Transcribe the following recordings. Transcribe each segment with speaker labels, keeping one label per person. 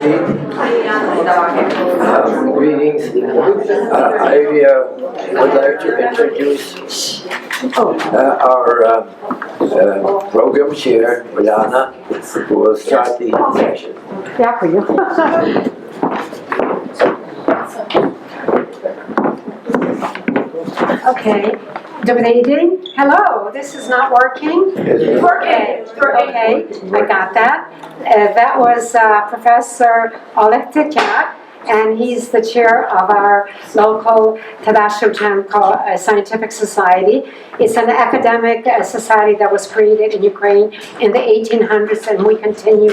Speaker 1: Greetings. I would like to introduce our program chair, Brianna, who will start the session.
Speaker 2: Дякую. Okay. Добрий день. Hello. This is not working.
Speaker 1: It's
Speaker 2: Okay. Okay. I got that. That was Professor Oleg Tityak, and he's the chair of our local Tadashevchenko Scientific Society. It's an academic society that was created in Ukraine in the 1800s, and we continue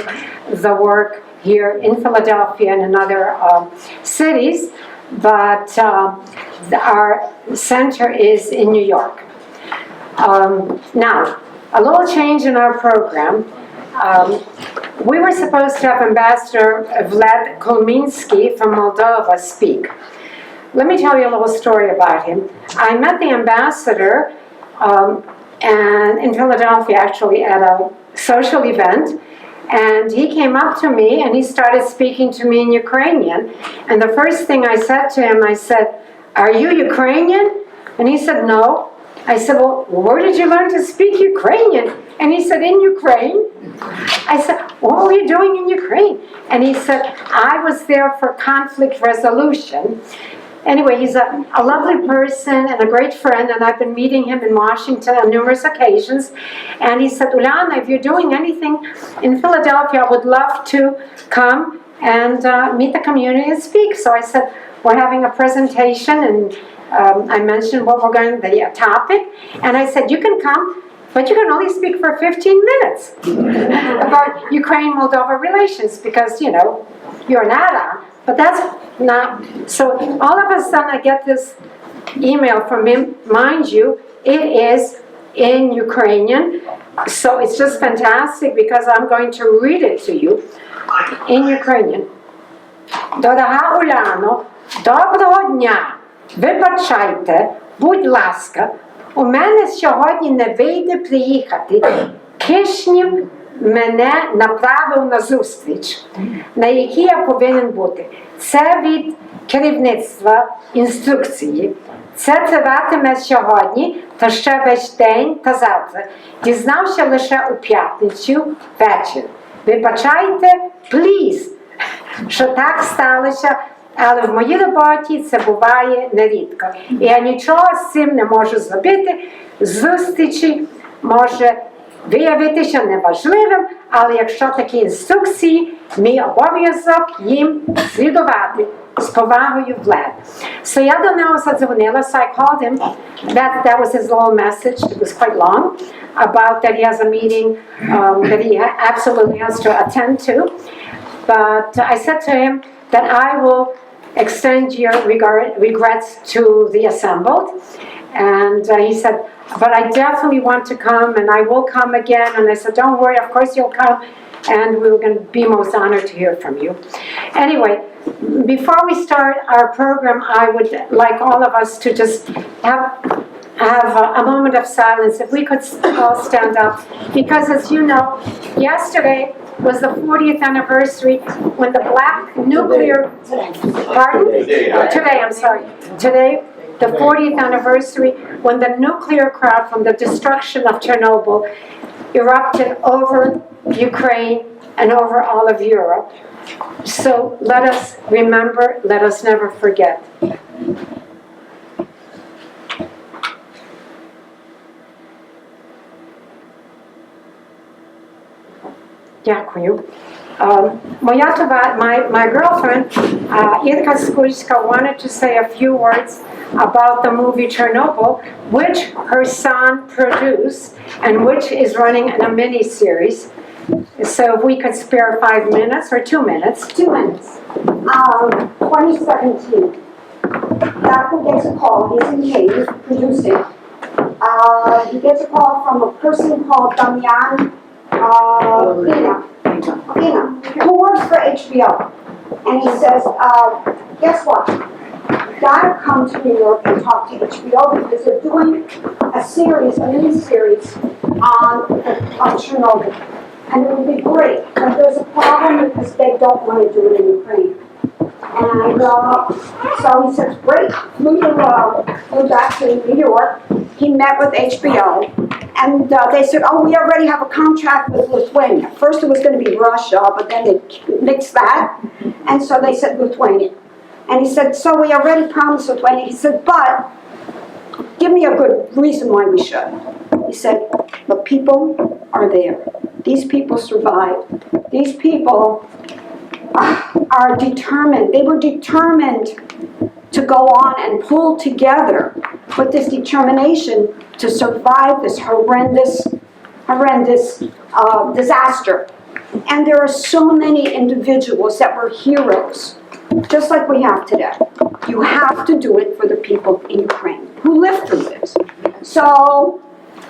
Speaker 2: the work here in Philadelphia and in other cities. But our center is in New York. Now, a little change in our program. We were supposed to have Ambassador Vlad Kolminsky from Moldova speak. Let me tell you a little story about him. I met the ambassador and in Philadelphia, actually, at a social event. And he came up to me and he started speaking to me in Ukrainian. And the first thing I said to him, I said, "Are you Ukrainian?" And he said, "No." I said, "Well, where did you learn to speak Ukrainian?" And he said, "In Ukraine." I said, "What were you doing in Ukraine?" And he said, "I was there for conflict resolution." Anyway, he's a lovely person and a great friend, and I've been meeting him in Washington on numerous occasions. And he said, "Uliana, if you're doing anything in Philadelphia, I would love to come and meet the community and speak." So I said, "We're having a presentation," and I mentioned what we're going, the topic, and I said, "You can come, but you can only speak for 15 minutes about Ukraine-Moldova relations, because, you know, you're an add-on." But that's not, so all of a sudden I get this email from him. Mind you, it is in Ukrainian, so it's just fantastic because I'm going to read it to you in Ukrainian. Дорога Уляно, доброго дня! Вибачайте, будь ласка, у мене сьогодні не вийде приїхати. Кишнів мене направив на зустріч, на якій я повинен бути. Це від керівництва інструкції. Це триватиме сьогодні, та ще весь день та завтра. Дізнався лише у п'ятницю вечір. Вибачайте, please, що так сталося, але в моїй роботі це буває нерідко. І я нічого з цим не можу зробити. Зустрічі може виявитися неважливим, але якщо такі інструкції, мій обов'язок їм слідувати. З повагою, Vlad. So я до нього задзвонила, so I called him. That was his little message. It was quite long, about that he has a meeting that he absolutely has to attend to. But I said to him that I will extend your regrets to the assembled. And he said, "But I definitely want to come, and I will come again." And I said, "Don't worry, of course you'll come, and we're going to be most honored to hear from you." Anyway, before we start our program, I would like all of us to just have a moment of silence. If we could all stand up, because as you know, yesterday was the 40th anniversary when the black nuclear, pardon? Today, I'm sorry. Today, the 40th anniversary when the nuclear cloud from the destruction of Chernobyl erupted over Ukraine and over all of Europe. So let us remember, let us never forget. Дякую. My girlfriend, Irka Skujska, wanted to say a few words about the movie Chernobyl, which her son produced and which is running in a mini-series. So if we could spare 5 minutes or 2 minutes.
Speaker 3: 2 minutes. 2017. Doctor gets a call. He's in Kyiv producing. He gets a call from a person called Damian Ina, who works for HBO. And he says, guess what? You've got to come to New York and talk to HBO because they're doing a mini-series on Chernobyl. and it would be great, but there's a problem because they don't want to do it in Ukraine. And so he said, great, flew back to New York. He met with HBO, and they said, oh, we already have a contract with Lithuania. First it was going to be Russia, but then they mixed that, and so they said Lithuania. And he said, so we already promised Lithuania. He said, but give me a good reason why we should. He said, the people are there. These people survived. These people are determined. They were determined to go on and pull together with this determination to survive this horrendous disaster. And there are so many individuals that were heroes, just like we have today. You have to do it for the people in Ukraine who lived through this. So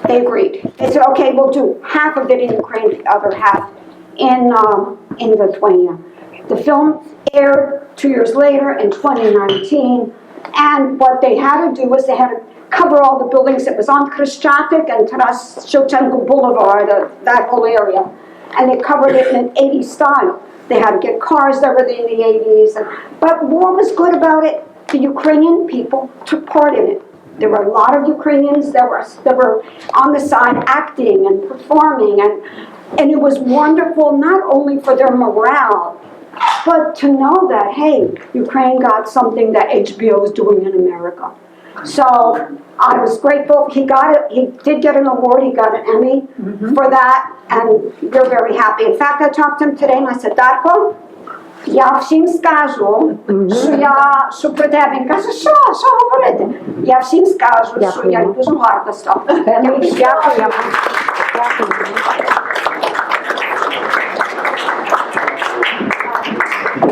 Speaker 3: they agreed. They said, okay, we'll do half of it in Ukraine, the other half in Lithuania. The film aired 2 years later in 2019, and what they had to do was they had to cover all the buildings that was on Kreshchatik and Taras Shevchenko Boulevard, that whole area, and they covered it in an 80s style. They had to get cars that were in the 80s, but what was good about it? The Ukrainian people took part in it. There were a lot of Ukrainians that were on the side acting and performing, and it was wonderful not only for their morale, but to know that, hey, Ukraine got something that HBO is doing in America. So I was grateful. He did get an award. He got an Emmy for that, and we're very happy. In fact, I talked to him today, and I said, Darko, я всім скажу, що про тебе. Він каже, що говорити? Я всім скажу, що я дуже гарно став. Дякую.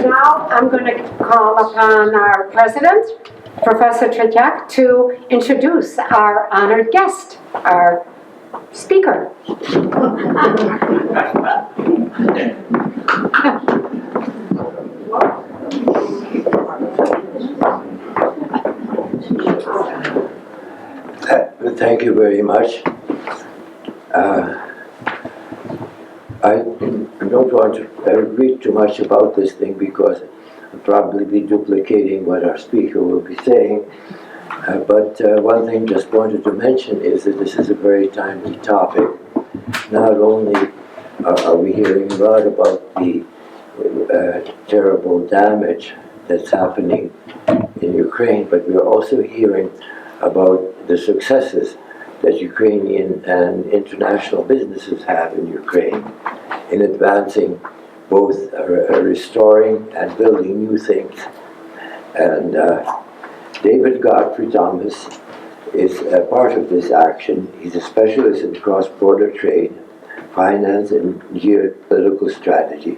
Speaker 2: Now I'm going to call upon our president, Professor Tretiak, to introduce our honored guest, our speaker.
Speaker 1: Thank you very much. I don't want to read too much about this thing because I'll probably be duplicating what our speaker will be saying. But one thing just wanted to mention is that this is a very timely topic. Not only are we hearing a lot about the terrible damage that's happening in Ukraine, but we're also hearing about the successes that Ukrainian and international businesses have in Ukraine in advancing both restoring and building new things. And David Godfrey Thomas is a part of this action. He's a specialist in cross-border trade, finance, and geopolitical strategy.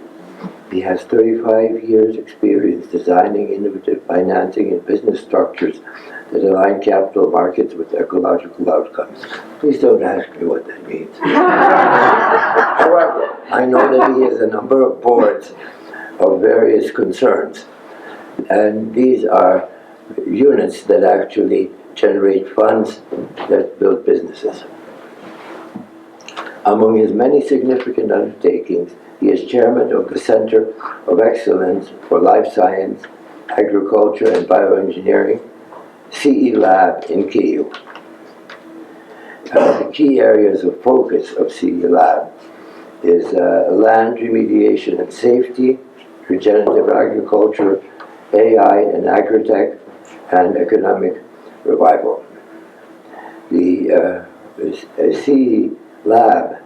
Speaker 1: He has 35 years experience designing innovative financing and business structures that align capital markets with ecological outcomes. Please don't ask me what that means. However, I know that he has a number of boards of various concerns, and these are units that actually generate funds that build businesses. Among his many significant undertakings, he is chairman of the Center of Excellence for Life Science, Agriculture, and Bioengineering, CE Lab in Kyiv. The key areas of focus of CE Lab is land remediation and safety, regenerative agriculture, AI and agritech, and economic revival. The CE Lab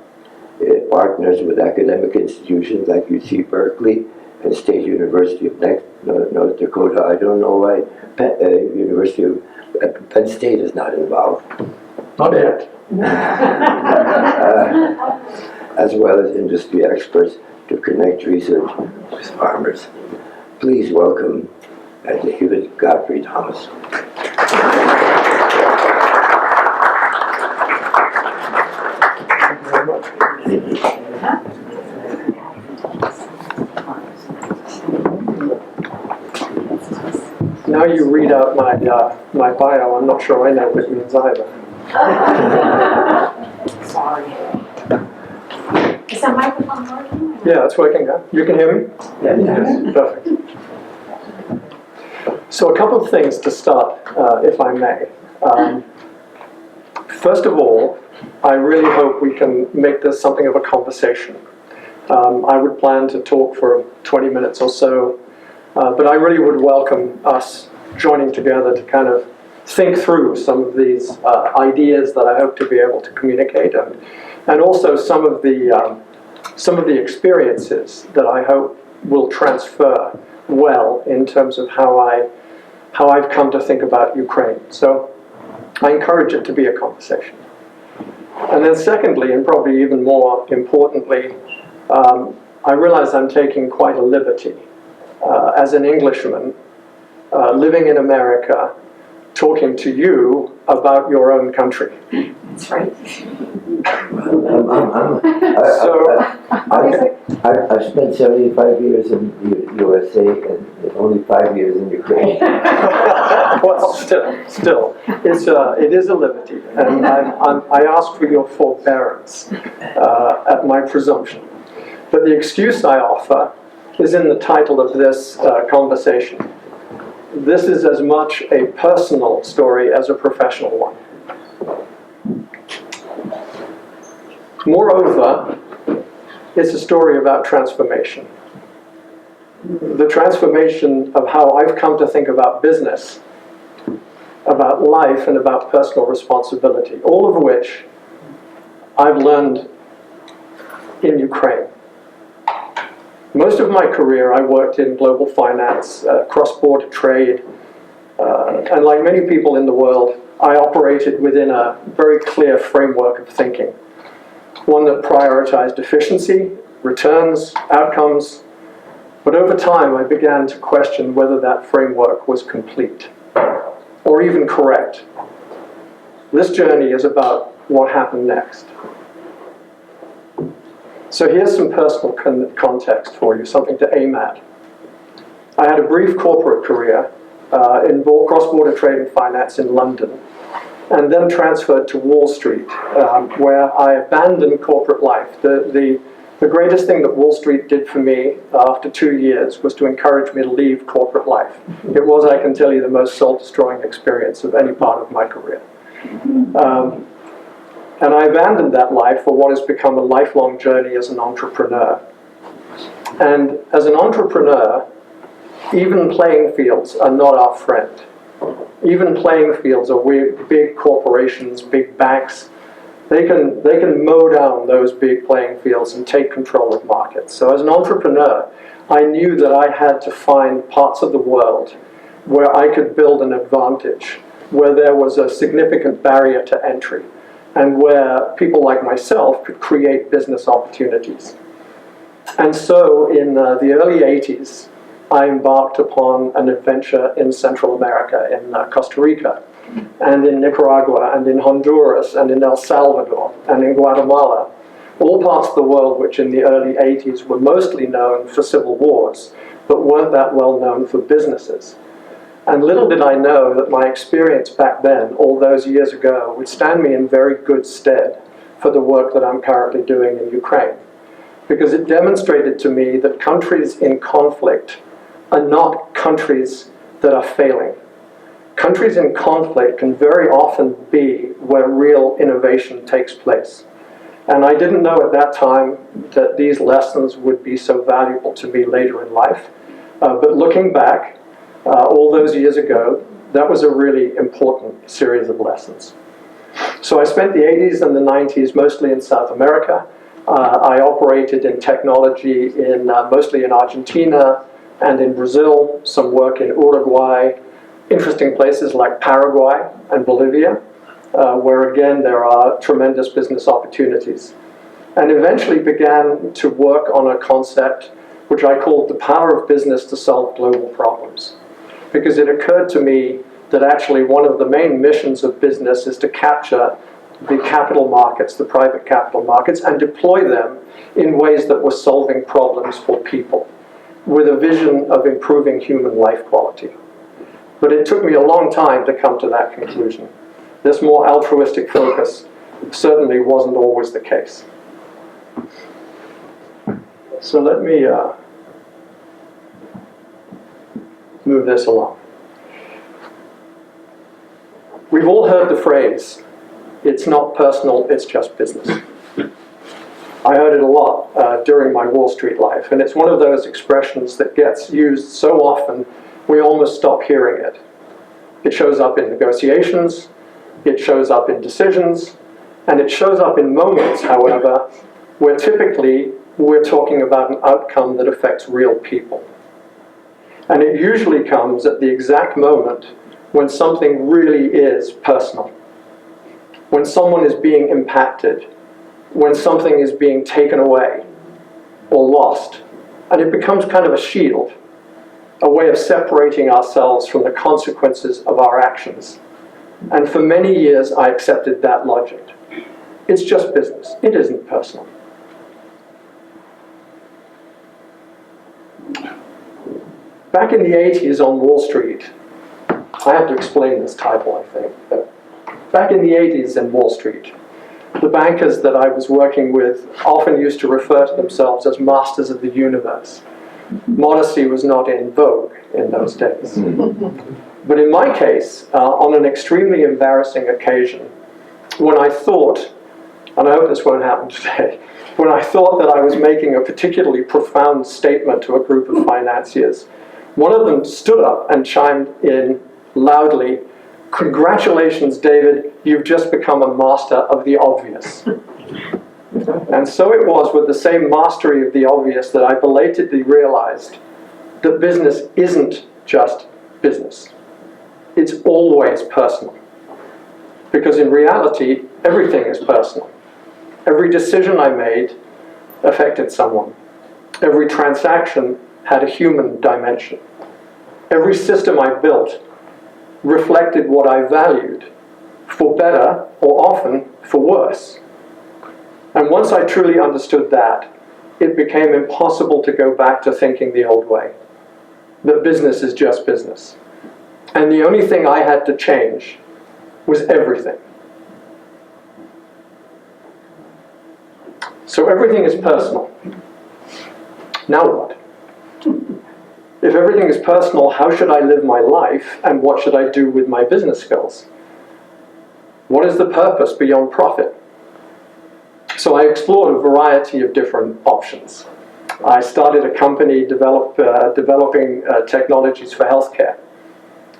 Speaker 1: partners with academic institutions like UC Berkeley and State University of North Dakota. I don't know why University of Penn State is not involved.
Speaker 4: Not yet.
Speaker 1: As well as industry experts to connect research with farmers. Please welcome David Godfrey Thomas.
Speaker 4: Now you read out my bio. I'm not sure I know what it means either.
Speaker 2: Sorry. Is the microphone working?
Speaker 4: Yeah, it's working now. You can hear me? Yes. Perfect. So a couple of things to start, if I may. First of all, I really hope we can make this something of a conversation. I would plan to talk for 20 minutes or so, but I really would welcome us joining together to kind of think through some of these ideas that I hope to be able to communicate, and also some of the experiences that I hope will transfer well in terms of how I've come to think about Ukraine. So I encourage it to be a conversation. And then secondly, and probably even more importantly, I realize I'm taking quite a liberty as an Englishman living in America, talking to you about your own country.
Speaker 2: That's right.
Speaker 1: I've spent 75 years in the USA and only 5 years in Ukraine.
Speaker 4: Well, still, it is a liberty, and I ask for your forbearance at my presumption. But the excuse I offer is in the title of this conversation. This is as much a personal story as a professional one. Moreover, it's a story about transformation. The transformation of how I've come to think about business, about life, and about personal responsibility, all of which I've learned in Ukraine. Most of my career, I worked in global finance, cross-border trade, and like many people in the world, I operated within a very clear framework of thinking. One that prioritized efficiency, returns, outcomes, but over time I began to question whether that framework was complete, or even correct. This journey is about what happened next. So here's some personal context for you, something to aim at. I had a brief corporate career in cross-border trade and finance in London, and then transferred to Wall Street, where I abandoned corporate life. The greatest thing that Wall Street did for me after 2 years was to encourage me to leave corporate life. It was, I can tell you, the most soul-destroying experience of any part of my career. And I abandoned that life for what has become a lifelong journey as an entrepreneur. And as an entrepreneur, even playing fields are not our friend. Even playing fields are big corporations, big banks. They can mow down those big playing fields and take control of markets. So as an entrepreneur, I knew that I had to find parts of the world where I could build an advantage, where there was a significant barrier to entry, and where people like myself could create business opportunities. And so in the early 80s, I embarked upon an adventure in Central America, in Costa Rica, and in Nicaragua, and in Honduras, and in El Salvador, and in Guatemala, all parts of the world which in the early 80s were mostly known for civil wars, but weren't that well known for businesses. And little did I know that my experience back then, all those years ago, would stand me in very good stead for the work that I'm currently doing in Ukraine. Because it demonstrated to me that countries in conflict are not countries that are failing. Countries in conflict can very often be where real innovation takes place. And I didn't know at that time that these lessons would be so valuable to me later in life. But looking back, all those years ago, that was a really important series of lessons. So I spent the 80s and the 90s mostly in South America. I operated in technology mostly in Argentina and in Brazil, some work in Uruguay, interesting places like Paraguay and Bolivia, where again there are tremendous business opportunities. And eventually began to work on a concept which I called the power of business to solve global problems. Because it occurred to me that actually one of the main missions of business is to capture the capital markets, the private capital markets, and deploy them in ways that were solving problems for people, with a vision of improving human life quality. But it took me a long time to come to that conclusion. This more altruistic focus certainly wasn't always the case. So let me move this along. We've all heard the phrase, it's not personal, it's just business. I heard it a lot during my Wall Street life, and it's one of those expressions that gets used so often we almost stop hearing it. It shows up in negotiations, it shows up in decisions, and it shows up in moments, however, where typically we're talking about an outcome that affects real people. And it usually comes at the exact moment when something really is personal, when someone is being impacted, when something is being taken away or lost, and it becomes kind of a shield, a way of separating ourselves from the consequences of our actions. And for many years I accepted that logic. It's just business, it isn't personal. Back in the 80s on Wall Street, I have to explain this title, I think. But back in the 80s in Wall Street, the bankers that I was working with often used to refer to themselves as masters of the universe. Modesty was not in vogue in those days. But in my case, on an extremely embarrassing occasion, when I thought, and I hope this won't happen today, when I thought that I was making a particularly profound statement to a group of financiers, one of them stood up and chimed in loudly, "Congratulations, David, you've just become a master of the obvious." And so it was with the same mastery of the obvious that I belatedly realized that business isn't just business. It's always personal. Because in reality, everything is personal. Every decision I made affected someone. Every transaction had a human dimension. Every system I built reflected what I valued, for better or often for worse. And once I truly understood that, it became impossible to go back to thinking the old way, that business is just business. And the only thing I had to change was everything. So everything is personal. Now what? If everything is personal, how should I live my life, and what should I do with my business skills? What is the purpose beyond profit? So I explored a variety of different options. I started a company developing technologies for healthcare.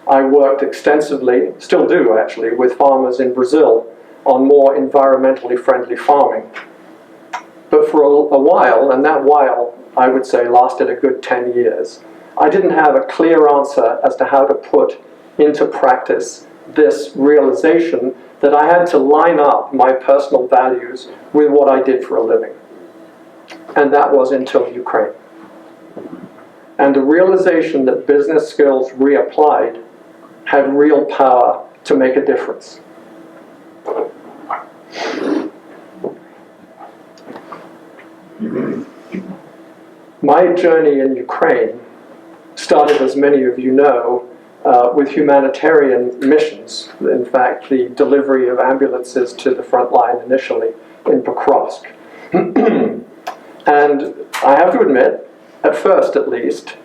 Speaker 4: I worked extensively, still do actually, with farmers in Brazil on more environmentally friendly farming. But for a while, and that while I would say lasted a good 10 years, I didn't have a clear answer as to how to put into practice this realization that I had to line up my personal values with what I did for a living. And that was until Ukraine. And the realization that business skills reapplied had real power to make a difference. My journey in Ukraine started, as many of you know, with humanitarian missions. In fact, the delivery of ambulances to the front line initially in Pokrovsk. And I have to admit, at first at least,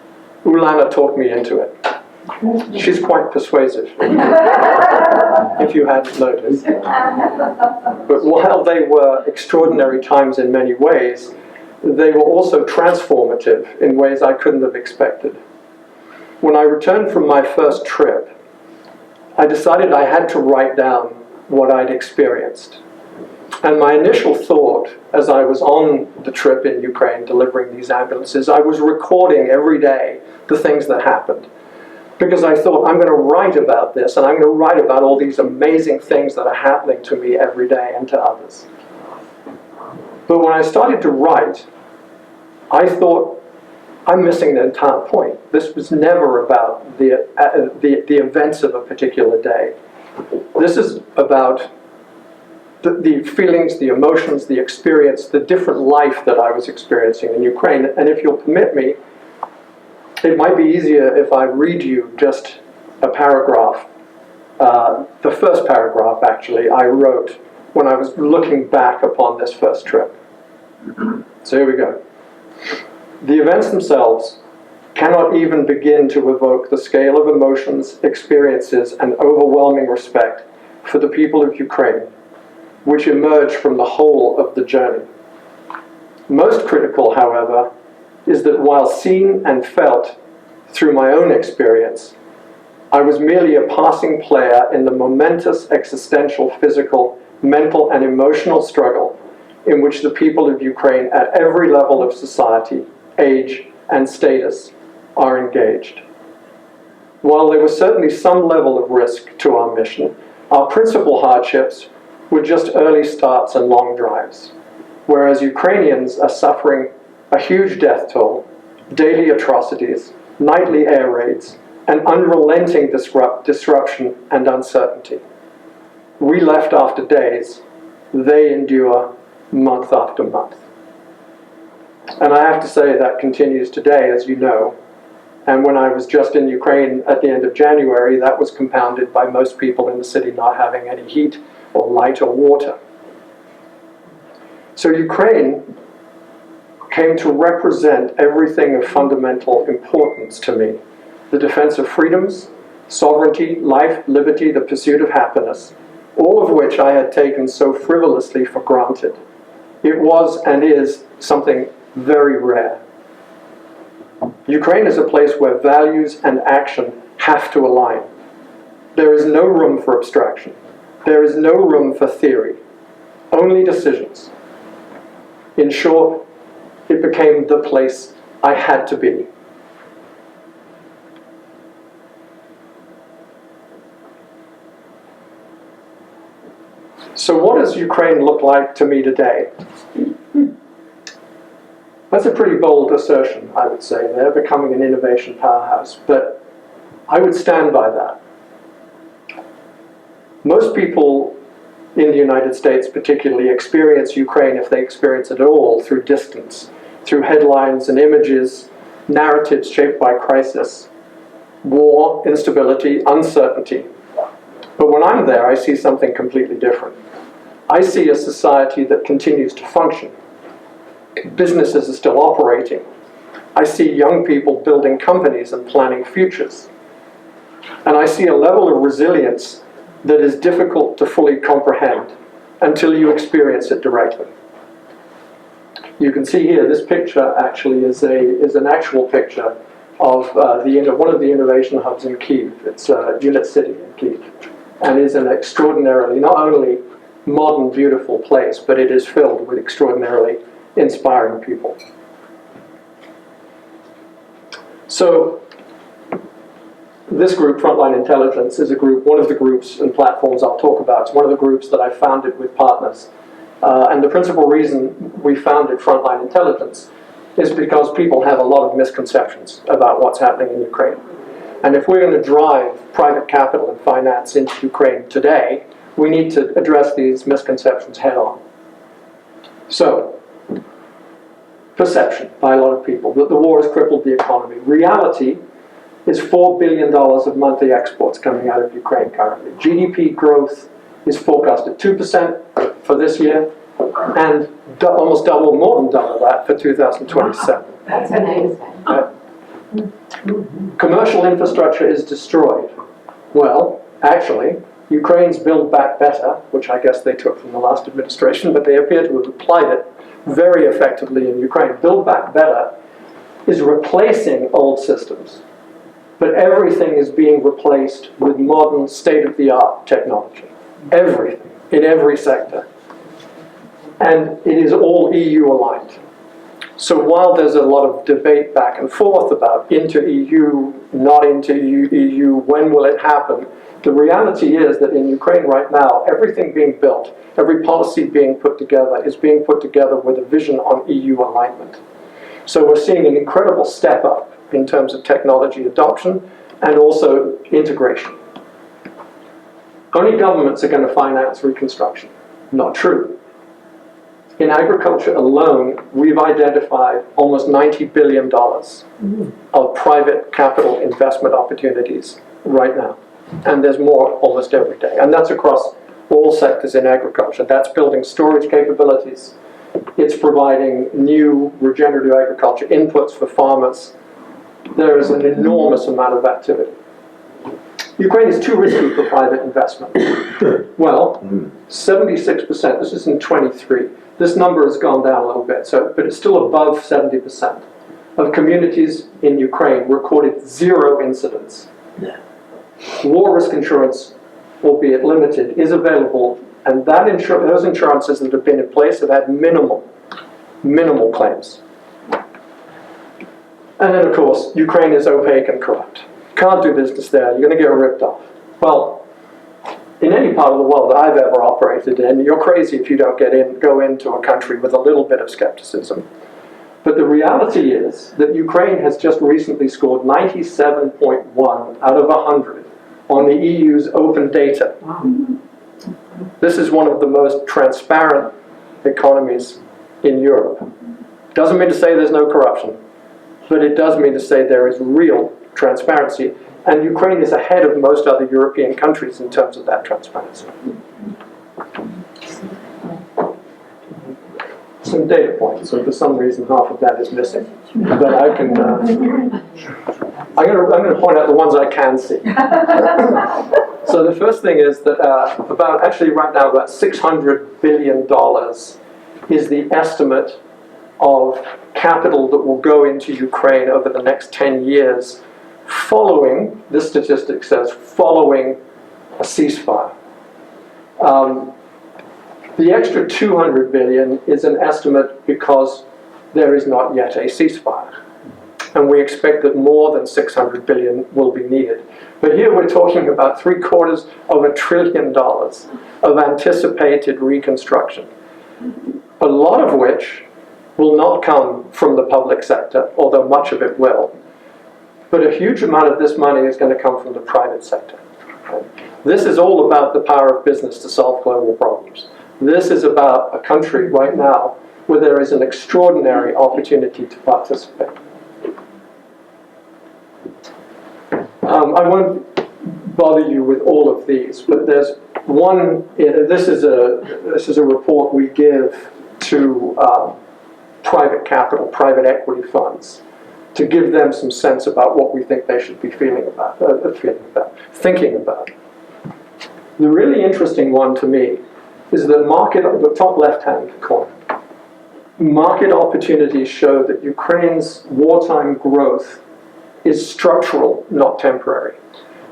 Speaker 4: Ulana talked me into it. She's quite persuasive, if you hadn't noticed. But while they were extraordinary times in many ways, they were also transformative in ways I couldn't have expected. When I returned from my first trip, I decided I had to write down what I'd experienced. And my initial thought, as I was on the trip in Ukraine delivering these ambulances, I was recording every day the things that happened. Because I thought, I'm going to write about this, and I'm going to write about all these amazing things that are happening to me every day and to others. But when I started to write, I thought, I'm missing the entire point. This was never about the events of a particular day. This is about the feelings, the emotions, the experience, the different life that I was experiencing in Ukraine. And if you'll permit me, it might be easier if I read you just a paragraph. The first paragraph, actually, I wrote when I was looking back upon this first trip. So here we go. The events themselves cannot even begin to evoke the scale of emotions, experiences, and overwhelming respect for the people of Ukraine, which emerge from the whole of the journey. Most critical, however, is that while seen and felt through my own experience, I was merely a passing player in the momentous existential, physical, mental, and emotional struggle in which the people of Ukraine at every level of society, age, and status are engaged. While there was certainly some level of risk to our mission, our principal hardships were just early starts and long drives, whereas Ukrainians are suffering a huge death toll, daily atrocities, nightly air raids, and unrelenting disruption and uncertainty. We left after days, they endure month after month. And I have to say that continues today, as you know. And when I was just in Ukraine at the end of January, that was compounded by most people in the city not having any heat or light or water. So Ukraine came to represent everything of fundamental importance to me. The defense of freedoms, sovereignty, life, liberty, the pursuit of happiness, all of which I had taken so frivolously for granted. It was and is something very rare. Ukraine is a place where values and action have to align. There is no room for abstraction. There is no room for theory. Only decisions. In short, it became the place I had to be. So what does Ukraine look like to me today? That's a pretty bold assertion, I would say. They're becoming an innovation powerhouse, but I would stand by that. Most people in the United States particularly experience Ukraine, if they experience it at all, through distance, through headlines and images, narratives shaped by crisis, war, instability, uncertainty. But when I'm there, I see something completely different. I see a society that continues to function. Businesses are still operating. I see young people building companies and planning futures. And I see a level of resilience that is difficult to fully comprehend until you experience it directly. You can see here, this picture actually is an actual picture of one of the innovation hubs in Kyiv. It's Unit City in Kyiv, and is an extraordinarily, not only modern, beautiful place, but it is filled with extraordinarily inspiring people. So this group, Frontline Intelligence, is a group, one of the groups and platforms I'll talk about. It's one of the groups that I founded with partners. And the principal reason we founded Frontline Intelligence is because people have a lot of misconceptions about what's happening in Ukraine. And if we're going to drive private capital and finance into Ukraine today, we need to address these misconceptions head on. So, perception by a lot of people that the war has crippled the economy. Reality is $4 billion of monthly exports coming out of Ukraine currently. GDP growth is forecast at 2% for this year, and almost double, more than double that for 2027.
Speaker 2: That's amazing.
Speaker 4: Commercial infrastructure is destroyed. Well, actually, Ukraine's Build Back Better, which I guess they took from the last administration, but they appear to have applied it very effectively in Ukraine. Build Back Better is replacing old systems, but everything is being replaced with modern, state-of-the-art technology. Everything, in every sector. And it is all EU aligned. So while there's a lot of debate back and forth about into EU, not into EU, when will it happen, the reality is that in Ukraine right now, everything being built, every policy being put together is being put together with a vision on EU alignment. So we're seeing an incredible step up in terms of technology adoption and also integration. Only governments are going to finance reconstruction. Not true. In agriculture alone, we've identified almost $90 billion of private capital investment opportunities right now. And there's more almost every day. And that's across all sectors in agriculture. That's building storage capabilities. It's providing new regenerative agriculture inputs for farmers. There is an enormous amount of activity. Ukraine is too risky for private investment. Well, 76%, this is in 23. This number has gone down a little bit, but it's still above 70% of communities in Ukraine recorded 0 incidents.
Speaker 1: Yeah.
Speaker 4: War risk insurance, albeit limited, is available, and those insurances that have been in place have had minimal claims. And then, of course, Ukraine is opaque and corrupt. Can't do business there, you're going to get ripped off. Well, in any part of the world that I've ever operated in, you're crazy if you don't go into a country with a little bit of skepticism. But the reality is that Ukraine has just recently scored 97.1 out of 100 on the EU's open data. This is one of the most transparent economies in Europe. Doesn't mean to say there's no corruption, but it does mean to say there is real transparency, and Ukraine is ahead of most other European countries in terms of that transparency. Some data points, so for some reason half of that is missing, but I can. I'm going to point out the ones I can see. So the first thing is that about $600 billion is the estimate of capital that will go into Ukraine over the next 10 years following, this statistic says, following a ceasefire. The extra 200 billion is an estimate because there is not yet a ceasefire. And we expect that more than 600 billion will be needed. But here we're talking about $750 billion of anticipated reconstruction, a lot of which will not come from the public sector, although much of it will. But a huge amount of this money is going to come from the private sector. This is all about the power of business to solve global problems. This is about a country right now where there is an extraordinary opportunity to participate. I won't bother you with all of these, but there's one. This is a report we give to private capital, private equity funds, to give them some sense about what we think they should be thinking about. The really interesting one to me is the market, the top left-hand corner. Market opportunities show that Ukraine's wartime growth is structural, not temporary.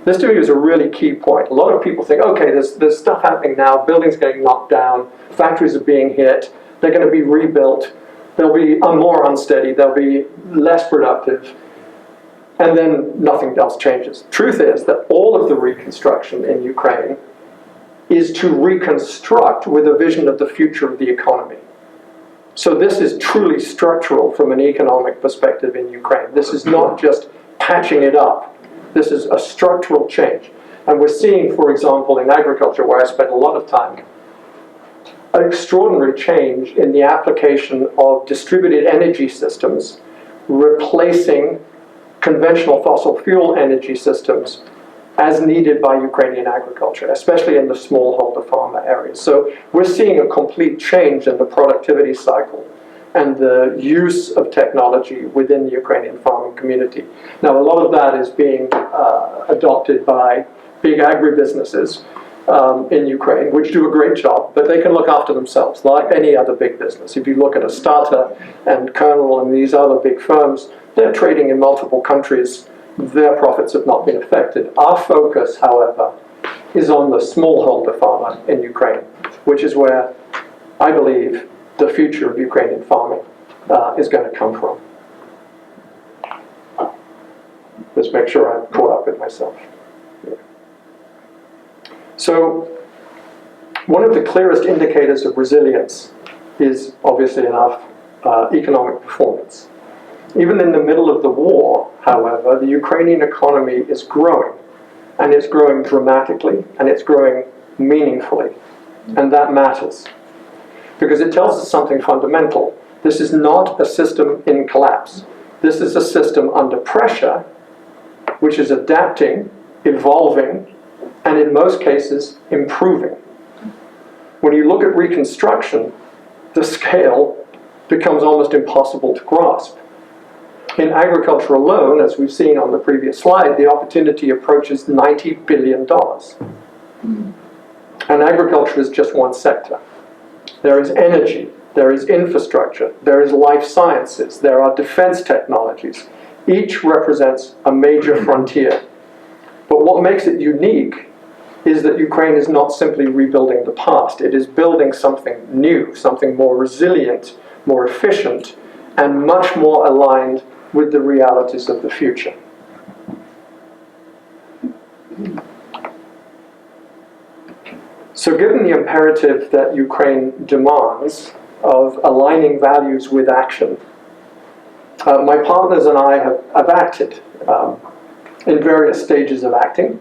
Speaker 4: This to me is a really key point. A lot of people think, okay, there's stuff happening now, buildings getting knocked down, factories are being hit, they're going to be rebuilt, they'll be more unsteady, they'll be less productive, and then nothing else changes. Truth is that all of the reconstruction in Ukraine is to reconstruct with a vision of the future of the economy. So this is truly structural from an economic perspective in Ukraine. This is not just patching it up. This is a structural change. And we're seeing, for example, in agriculture, where I spent a lot of time, an extraordinary change in the application of distributed energy systems, replacing conventional fossil fuel energy systems as needed by Ukrainian agriculture, especially in the smallholder farmer areas. So we're seeing a complete change in the productivity cycle and the use of technology within the Ukrainian farming community. Now, a lot of that is being adopted by big agribusinesses in Ukraine, which do a great job, but they can look after themselves like any other big business. If you look at Astata and Kernel and these other big firms, they're trading in multiple countries. Their profits have not been affected. Our focus, however, is on the smallholder farmer in Ukraine, which is where I believe the future of Ukrainian farming is going to come from. Let's make sure I'm caught up with myself. So, one of the clearest indicators of resilience is obviously enough economic performance. Even in the middle of the war, however, the Ukrainian economy is growing, and it's growing dramatically, and it's growing meaningfully, and that matters, because it tells us something fundamental. This is not a system in collapse. This is a system under pressure, which is adapting, evolving, and in most cases, improving. When you look at reconstruction, the scale becomes almost impossible to grasp. In agriculture alone, as we've seen on the previous slide, the opportunity approaches $90 billion. And agriculture is just one sector. There is energy, there is infrastructure, there is life sciences, there are defense technologies. Each represents a major frontier. But what makes it unique is that Ukraine is not simply rebuilding the past. It is building something new, something more resilient, more efficient, and much more aligned with the realities of the future. So given the imperative that Ukraine demands of aligning values with action, my partners and I have acted in various stages of acting,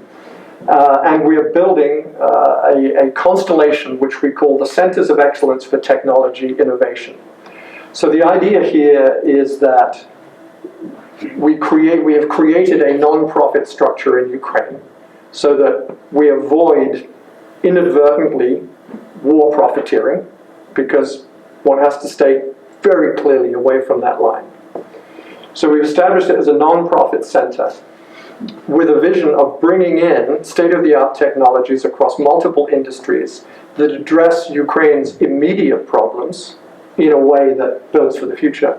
Speaker 4: and we are building a constellation which we call the Centers of Excellence for Technology Innovation. So the idea here is that we have created a non-profit structure in Ukraine so that we avoid inadvertently war profiteering, because one has to stay very clearly away from that line. So we've established it as a non-profit center with a vision of bringing in state-of-the-art technologies across multiple industries that address Ukraine's immediate problems in a way that builds for the future,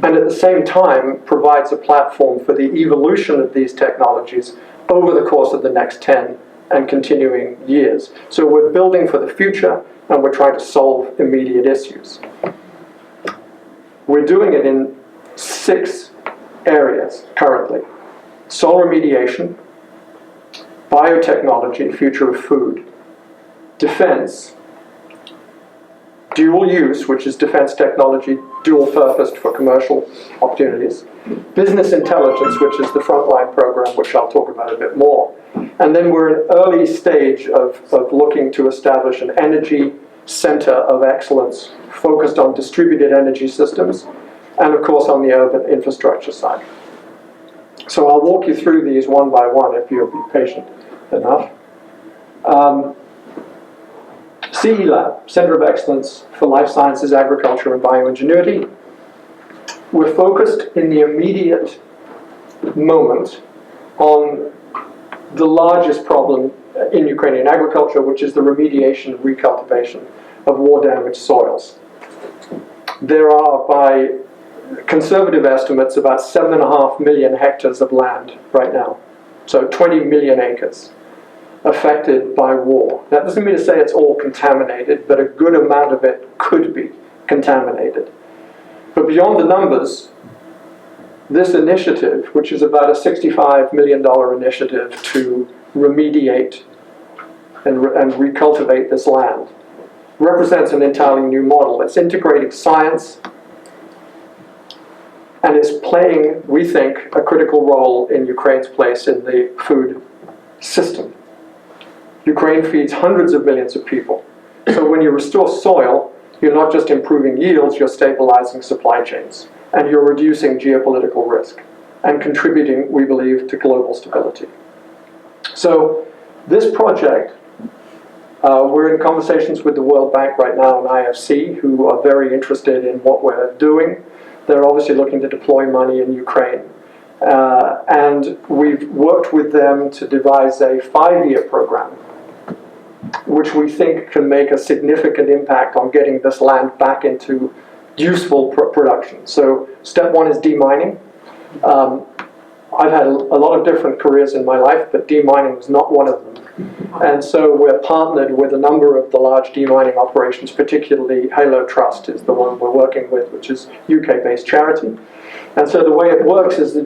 Speaker 4: and at the same time provides a platform for the evolution of these technologies over the course of the next 10 and continuing years. So we're building for the future, and we're trying to solve immediate issues. We're doing it in 6 areas currently: soil remediation, biotechnology, future of food, defense, dual use, which is defense technology, dual purposed for commercial opportunities, business intelligence, which is the frontline program, which I'll talk about a bit more. And then we're in an early stage of looking to establish an energy center of excellence focused on distributed energy systems, and of course on the urban infrastructure side. So I'll walk you through these one by one if you'll be patient enough. CE Lab, Center of Excellence for Life Sciences, Agriculture, and Bioingenuity. We're focused in the immediate moment on the largest problem in Ukrainian agriculture, which is the remediation and recultivation of war-damaged soils. There are, by conservative estimates, about 7.5 million hectares of land right now, so 20 million acres affected by war. That doesn't mean to say it's all contaminated, but a good amount of it could be contaminated. But beyond the numbers, this initiative, which is about a $65 million initiative to remediate and recultivate this land, represents an entirely new model. It's integrating science, and it's playing, we think, a critical role in Ukraine's place in the food system. Ukraine feeds hundreds of millions of people. So when you restore soil, you're not just improving yields, you're stabilizing supply chains, and you're reducing geopolitical risk, and contributing, we believe, to global stability. So this project, we're in conversations with the World Bank right now and IFC, who are very interested in what we're doing. They're obviously looking to deploy money in Ukraine. And we've worked with them to devise a 5-year program, which we think can make a significant impact on getting this land back into useful production. So step 1 is demining. I've had a lot of different careers in my life, but demining was not one of them. And so we're partnered with a number of the large demining operations, particularly Halo Trust is the one we're working with, which is UK-based charity. And so the way it works is that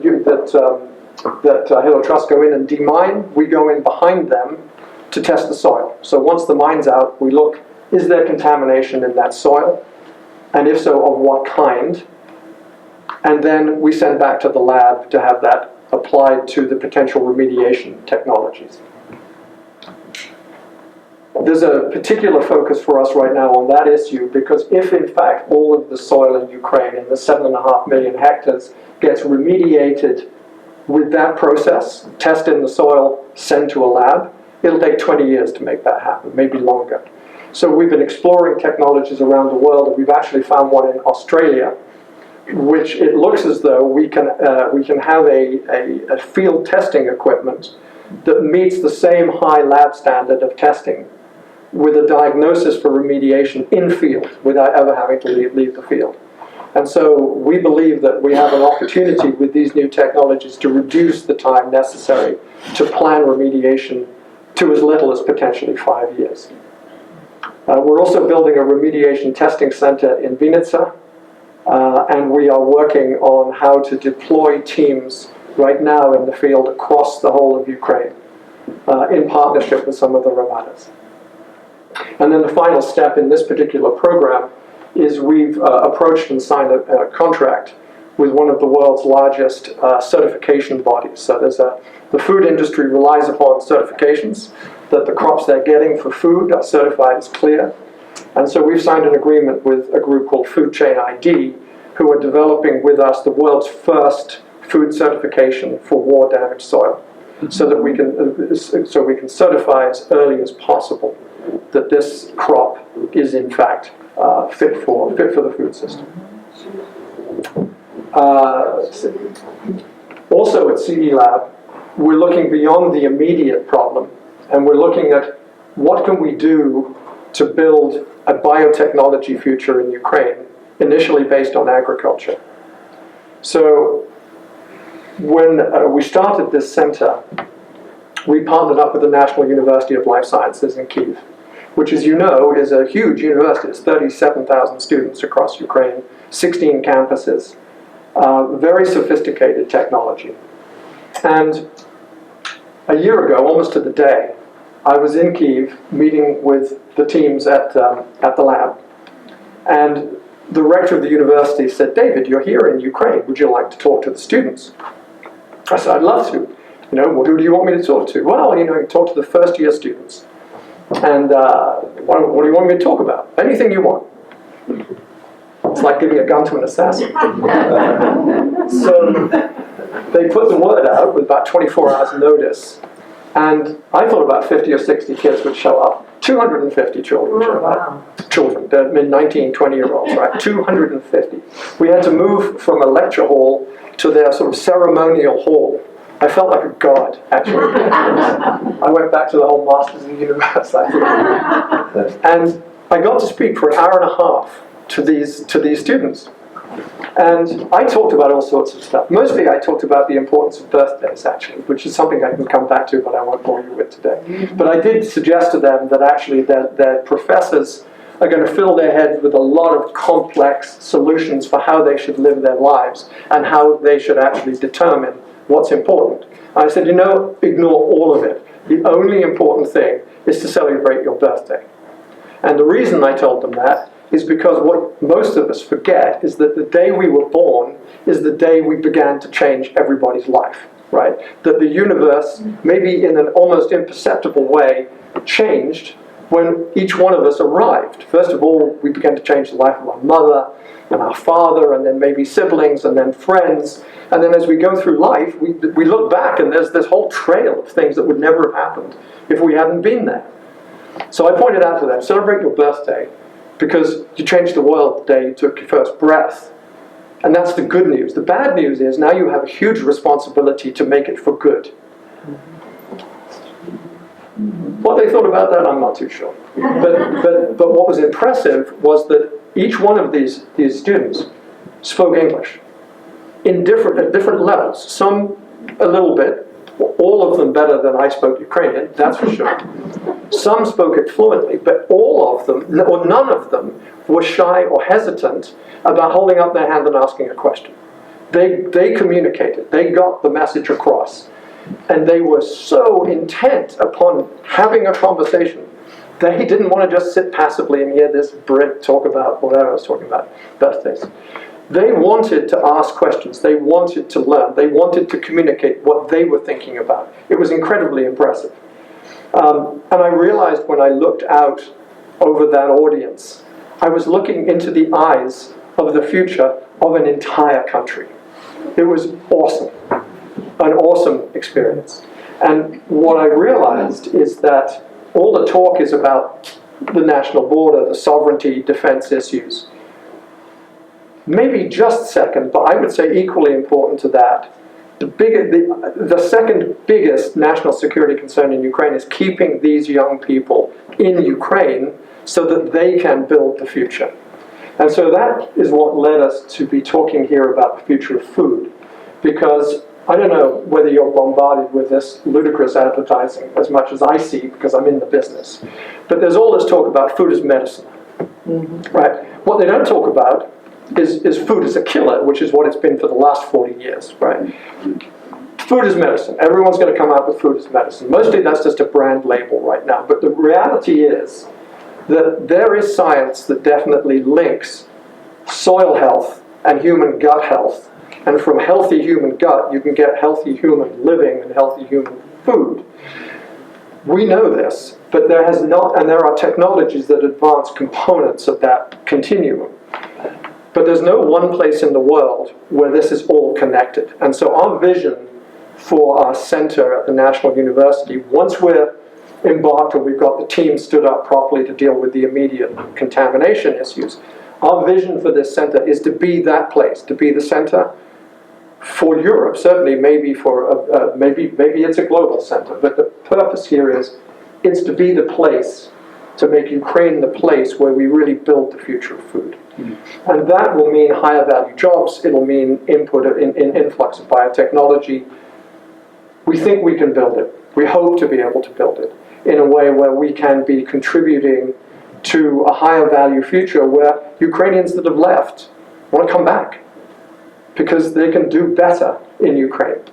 Speaker 4: Halo Trust go in and demine. We go in behind them to test the soil. So once the mine's out, we look, is there contamination in that soil? And if so, of what kind? And then we send back to the lab to have that applied to the potential remediation technologies. There's a particular focus for us right now on that issue, because if in fact all of the soil in Ukraine in the 7.5 million hectares gets remediated with that process, test in the soil, send to a lab, it'll take 20 years to make that happen, maybe longer. So we've been exploring technologies around the world, and we've actually found one in Australia, which it looks as though we can have a field testing equipment that meets the same high lab standard of testing with a diagnosis for remediation in field without ever having to leave the field. And so we believe that we have an opportunity with these new technologies to reduce the time necessary to plan remediation to as little as potentially 5 years. We're also building a remediation testing center in Vinica, and we are working on how to deploy teams right now in the field across the whole of Ukraine in partnership with some of the Ramadas. And then the final step in this particular program is we've approached and signed a contract with one of the world's largest certification bodies. So the food industry relies upon certifications that the crops they're getting for food are certified as clear. And so we've signed an agreement with a group called Food Chain ID, who are developing with us the world's first food certification for war-damaged soil, so that we can certify as early as possible that this crop is in fact fit for the food system. Also at CE Lab, we're looking beyond the immediate problem, and we're looking at what can we do to build a biotechnology future in Ukraine, initially based on agriculture. So when we started this center, we partnered up with the National University of Life Sciences in Kyiv, which, as you know, is a huge university. It's 37,000 students across Ukraine, 16 campuses, very sophisticated technology. And a year ago, almost to the day, I was in Kyiv meeting with the teams at the lab, and the rector of the university said, "David, you're here in Ukraine. Would you like to talk to the students?" I said, "I'd love to. You know, well, who do you want me to talk to?" "Well, you talk to the first year students. And what do you want me to talk about?" "Anything you want." It's like giving a gun to an assassin. So they put the word out with about 24 hours notice. And I thought about 50 or 60 kids would show up. 250 children showed up. Children, they're 19, 20-year-olds, right? 250. We had to move from a lecture hall to their sort of ceremonial hall. I felt like a god, actually. I went back to the whole Masters in the Universe, I think. And I got to speak for an hour and a half to these students. And I talked about all sorts of stuff. Mostly I talked about the importance of birthdays, actually, which is something I can come back to, but I won't bore you with today. But I did suggest to them that actually their professors are going to fill their heads with a lot of complex solutions for how they should live their lives and how they should actually determine what's important. I said, ignore all of it. The only important thing is to celebrate your birthday. And the reason I told them that is because what most of us forget is that the day we were born is the day we began to change everybody's life, right? That the universe, maybe in an almost imperceptible way, changed when each one of us arrived. First of all, we began to change the life of our mother and our father, and then maybe siblings, and then friends. And then as we go through life, we look back and there's this whole trail of things that would never have happened if we hadn't been there. So I pointed out to them, celebrate your birthday, because you changed the world the day you took your first breath. And that's the good news. The bad news is now you have a huge responsibility to make it for good. What they thought about that, I'm not too sure. But what was impressive was that each one of these students spoke English at different levels. Some a little bit, all of them better than I spoke Ukrainian, that's for sure. Some spoke it fluently, but all of them, or none of them, were shy or hesitant about holding up their hand and asking a question. They communicated, they got the message across, and they were so intent upon having a conversation. They didn't want to just sit passively and hear this Brit talk about whatever I was talking about, birthdays. They wanted to ask questions. They wanted to learn. They wanted to communicate what they were thinking about. It was incredibly impressive. And I realized when I looked out over that audience, I was looking into the eyes of the future of an entire country. It was awesome, an awesome experience. And what I realized is that all the talk is about the national border, the sovereignty, defense issues. Maybe just second, but I would say equally important to that, the second biggest national security concern in Ukraine is keeping these young people in Ukraine so that they can build the future. And so that is what led us to be talking here about the future of food. Because I don't know whether you're bombarded with this ludicrous advertising as much as I see, because I'm in the business. But there's all this talk about food as medicine, right? What they don't talk about is food as a killer, which is what it's been for the last 40 years, right? Food is medicine. Everyone's going to come out with food as medicine. Mostly that's just a brand label right now. But the reality is that there is science that definitely links soil health and human gut health. And from healthy human gut, you can get healthy human living and healthy human food. We know this, but there has not, and there are technologies that advance components of that continuum. But there's no one place in the world where this is all connected. And so our vision for our center at the National University, once we're embarked and we've got the team stood up properly to deal with the immediate contamination issues, our vision for this center is to be that place, to be the center for Europe, certainly maybe for maybe it's a global center, but the purpose here is it's to be the place to make Ukraine the place where we really build the future of food. And that will mean higher value jobs, it'll mean input in influx of biotechnology. We think we can build it. We hope to be able to build it in a way where we can be contributing to a higher value future where Ukrainians that have left want to come back because they can do better in Ukraine.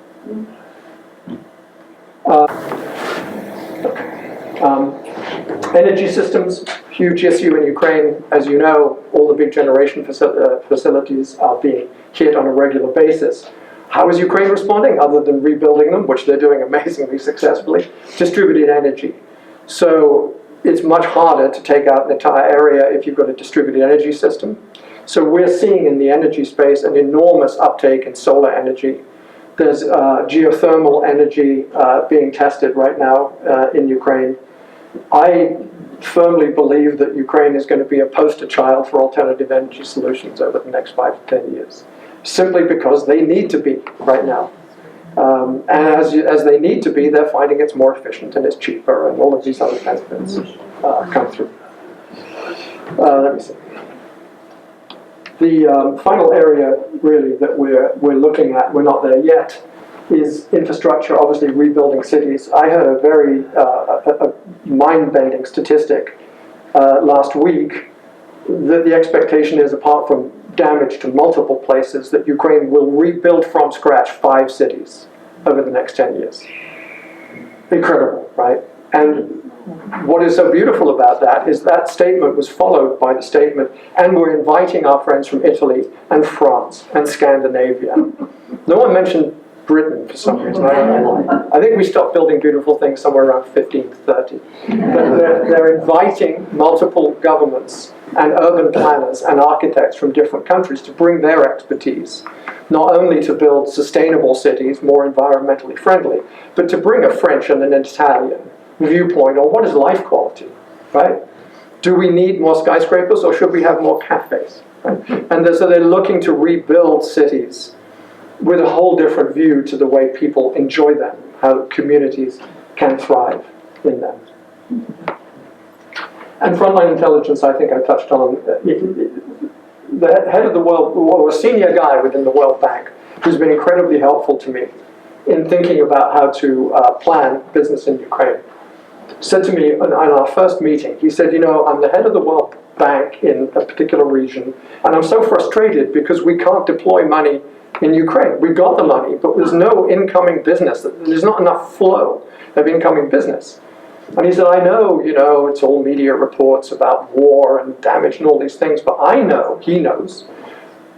Speaker 4: Energy systems, huge issue in Ukraine. As you know, all the big generation facilities are being hit on a regular basis. How is Ukraine responding other than rebuilding them, which they're doing amazingly successfully? Distributed energy. So it's much harder to take out an entire area if you've got a distributed energy system. So we're seeing in the energy space an enormous uptake in solar energy. There's geothermal energy being tested right now in Ukraine. I firmly believe that Ukraine is going to be a poster child for alternative energy solutions over the next 5 to 10 years, simply because they need to be right now. And as they need to be, they're finding it's more efficient and it's cheaper and all of these other benefits come through. Let me see. The final area really that we're looking at, we're not there yet, is infrastructure, obviously rebuilding cities. I heard a very mind-bending statistic last week that the expectation is, apart from damage to multiple places, that Ukraine will rebuild from scratch 5 cities over the next 10 years. Incredible, right? And what is so beautiful about that is that statement was followed by the statement, and we're inviting our friends from Italy and France and Scandinavia. No one mentioned Britain for some reason. I think we stopped building beautiful things somewhere around 1530. But they're inviting multiple governments and urban planners and architects from different countries to bring their expertise, not only to build sustainable cities, more environmentally friendly, but to bring a French and an Italian viewpoint on what is life quality, right? Do we need more skyscrapers or should we have more cafes? Right? And so they're looking to rebuild cities with a whole different view to the way people enjoy them, how communities can thrive in them. And frontline intelligence, I think I touched on. The head of the World, or a senior guy within the World Bank, who's been incredibly helpful to me in thinking about how to plan business in Ukraine, said to me in our first meeting, he said, you know, I'm the head of the World Bank in a particular region, and I'm so frustrated because we can't deploy money in Ukraine. We've got the money, but there's no incoming business. There's not enough flow of incoming business. And he said, I know, you know, it's all media reports about war and damage and all these things, but I know, he knows,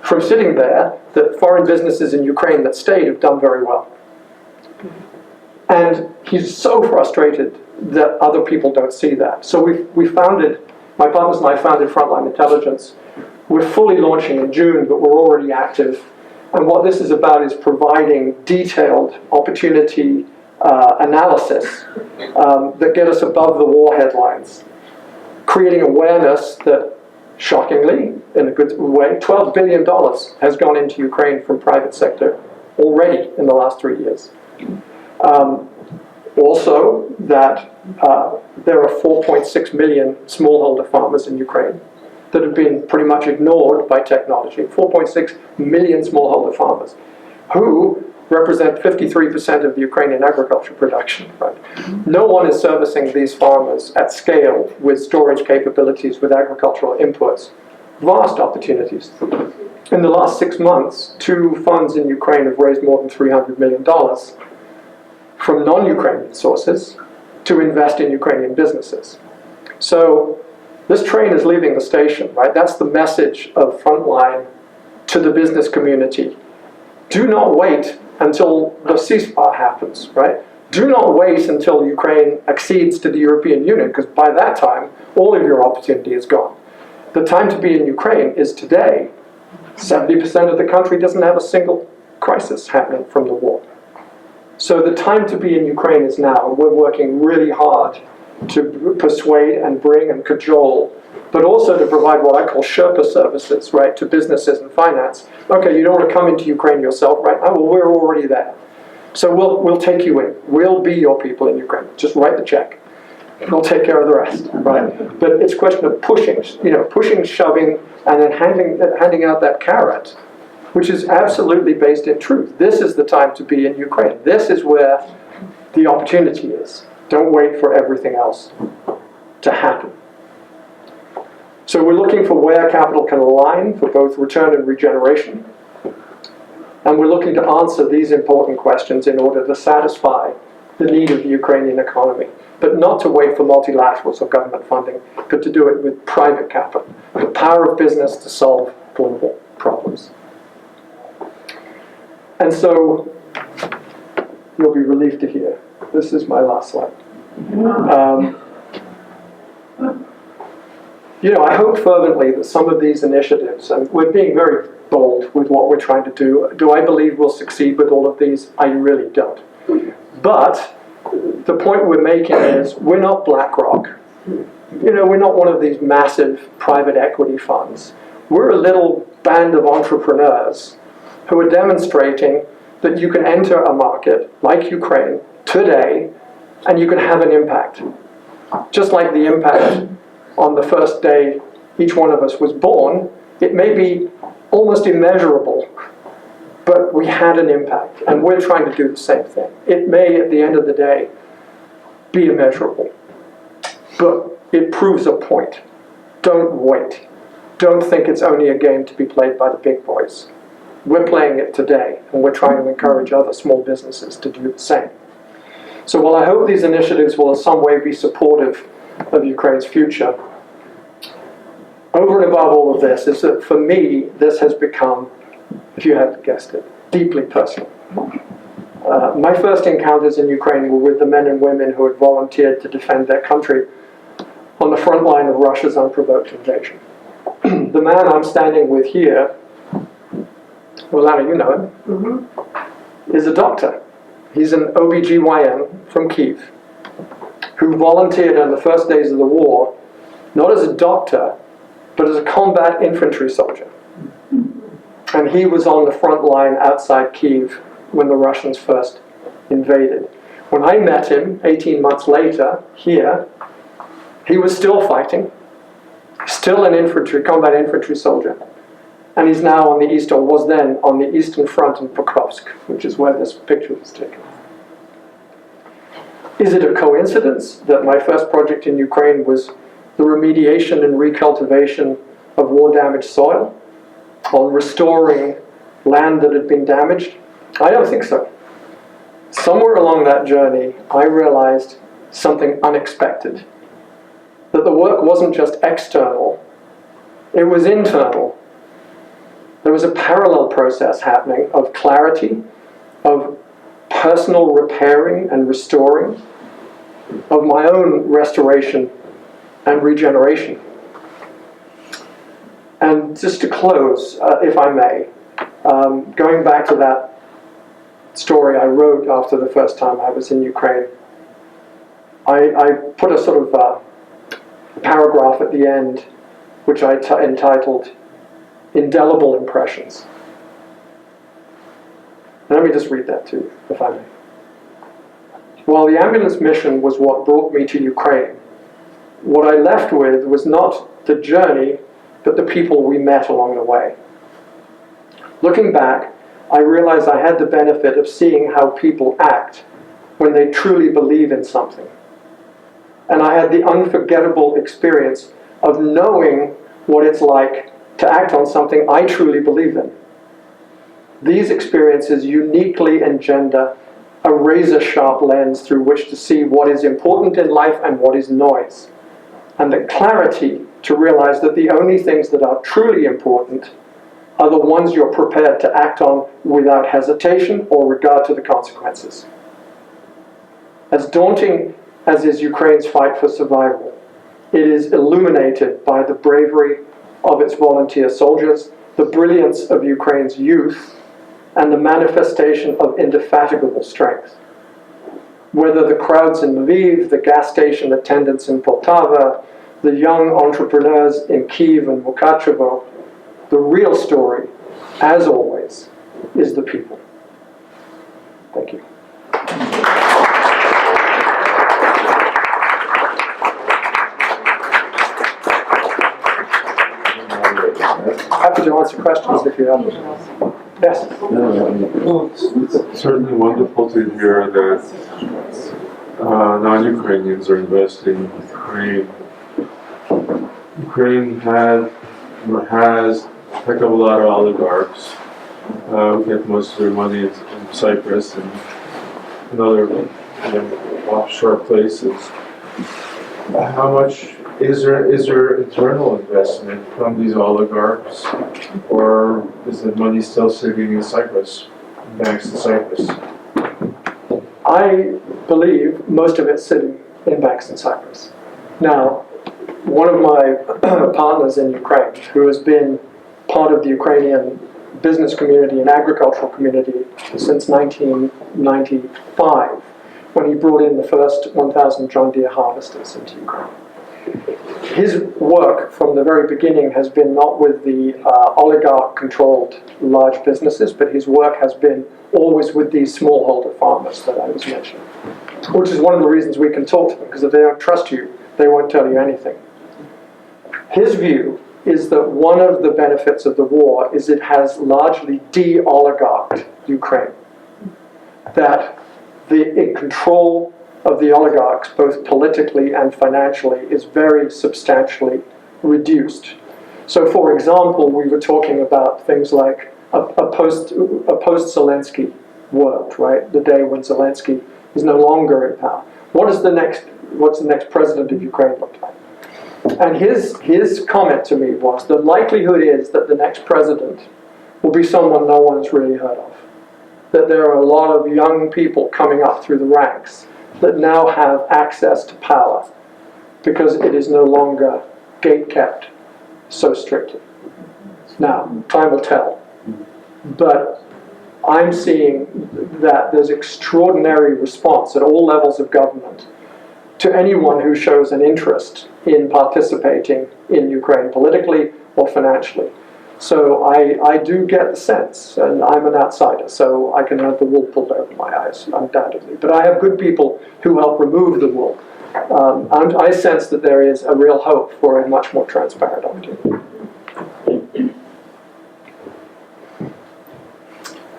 Speaker 4: from sitting there, that foreign businesses in Ukraine that stayed have done very well. And he's so frustrated that other people don't see that. So we founded, my partners and I founded Frontline Intelligence. We're fully launching in June, but we're already active. And what this is about is providing detailed opportunity analysis that get us above the war headlines, creating awareness that, shockingly, in a good way, $12 billion has gone into Ukraine from private sector already in the last 3 years. Also, that there are 4.6 million smallholder farmers in Ukraine that have been pretty much ignored by technology. 4.6 million smallholder farmers who represent 53% of the Ukrainian agriculture production. Right? No one is servicing these farmers at scale with storage capabilities, with agricultural inputs. Vast opportunities. In the last 6 months, 2 funds in Ukraine have raised more than $300 million from non-Ukrainian sources to invest in Ukrainian businesses. So this train is leaving the station, right? That's the message of Frontline to the business community. Do not wait until the ceasefire happens, right? Do not wait until Ukraine accedes to the European Union, because by that time, all of your opportunity is gone. The time to be in Ukraine is today. 70% of the country doesn't have a single crisis happening from the war. So the time to be in Ukraine is now, and we're working really hard to persuade and bring and cajole, but also to provide what I call Sherpa services, right, to businesses and finance. Okay, you don't want to come into Ukraine yourself right now? Well, we're already there. So we'll take you in. We'll be your people in Ukraine. Just write the check. We'll take care of the rest, right? But it's a question of pushing, shoving, and then handing out that carrot, which is absolutely based in truth. This is the time to be in Ukraine. This is where the opportunity is. Don't wait for everything else to happen. So we're looking for where capital can align for both return and regeneration. And we're looking to answer these important questions in order to satisfy the need of the Ukrainian economy, but not to wait for multilaterals or government funding, but to do it with private capital, the power of business to solve global problems. And so, you'll be relieved to hear, this is my last slide. I hope fervently that some of these initiatives, and we're being very bold with what we're trying to do I believe we'll succeed with all of these? I really don't. But the point we're making is we're not BlackRock. We're not one of these massive private equity funds. We're a little band of entrepreneurs who are demonstrating that you can enter a market like Ukraine today and you can have an impact. Just like the impact on the first day each one of us was born, it may be almost immeasurable, but we had an impact, and we're trying to do the same thing. It may, at the end of the day, be immeasurable, but it proves a point. Don't wait. Don't think it's only a game to be played by the big boys. We're playing it today, and we're trying to encourage other small businesses to do the same. So while I hope these initiatives will in some way be supportive of Ukraine's future, over and above all of this is that for me, this has become, if you hadn't guessed it, deeply personal. My first encounters in Ukraine were with the men and women who had volunteered to defend their country on the front line of Russia's unprovoked invasion. The man I'm standing with here, well, Lana, you know him, is a doctor. He's an OBGYN from Kyiv who volunteered on the first days of the war, not as a doctor, but as a combat infantry soldier. And he was on the front line outside Kyiv when the Russians first invaded. When I met him 18 months later here, he was still fighting, still an combat infantry soldier. And he's now on the east, or was then on the eastern front in Pokrovsk, which is where this picture was taken. Is it a coincidence that my first project in Ukraine was the remediation and recultivation of war-damaged soil, on restoring land that had been damaged? I don't think so. Somewhere along that journey, I realized something unexpected. That the work wasn't just external, it was internal. There was a parallel process happening of clarity, of personal repairing and restoring, of my own restoration and regeneration. And just to close, if I may, going back to that story I wrote after the first time I was in Ukraine, I put a sort of paragraph at the end, which I entitled Indelible Impressions. And let me just read that to you, if I may. While the ambulance mission was what brought me to Ukraine, what I left with was not the journey, but the people we met along the way. Looking back, I realized I had the benefit of seeing how people act when they truly believe in something. And I had the unforgettable experience of knowing what it's like to act on something I truly believe in. These experiences uniquely engender a razor-sharp lens through which to see what is important in life and what is noise, and the clarity to realize that the only things that are truly important are the ones you're prepared to act on without hesitation or regard to the consequences. As daunting as is Ukraine's fight for survival, it is illuminated by the bravery of its volunteer soldiers, the brilliance of Ukraine's youth, and the manifestation of indefatigable strength. Whether the crowds in Lviv, the gas station attendants in Poltava, the young entrepreneurs in Kyiv and Mukachevo, the real story, as always, is the people. Thank you. Happy to answer questions if you have them. Yes?
Speaker 5: Well, it's certainly wonderful to hear that non-Ukrainians are investing in Ukraine. Ukraine has a heck of a lot of oligarchs who get most of their money in Cyprus and other offshore places. How much is there internal investment from these oligarchs, or is the money still sitting in Cyprus, banks in Cyprus?
Speaker 4: I believe most of it's sitting in banks in Cyprus. Now, one of my partners in Ukraine, who has been part of the Ukrainian business community and agricultural community since 1995, when he brought in the first 1,000 John Deere harvesters into Ukraine. His work from the very beginning has been not with the oligarch-controlled large businesses, but his work has been always with these smallholder farmers that I was mentioning, which is one of the reasons we can talk to them, because if they don't trust you, they won't tell you anything. His view is that one of the benefits of the war is it has largely de-oligarched Ukraine, that the control of the oligarchs, both politically and financially, is very substantially reduced. So, for example, we were talking about things like a post-Zelensky world, right? The day when Zelensky is no longer in power. What's the next president of Ukraine look like? And his comment to me was, the likelihood is that the next president will be someone no one's really heard of. That there are a lot of young people coming up through the ranks that now have access to power because it is no longer gate-kept so strictly. Now, time will tell. But I'm seeing that there's extraordinary response at all levels of government to anyone who shows an interest in participating in Ukraine politically or financially. So I do get the sense, and I'm an outsider, so I can have the wool pulled over my eyes, undoubtedly. But I have good people who help remove the wool. And I sense that there is a real hope for a much more transparent opportunity.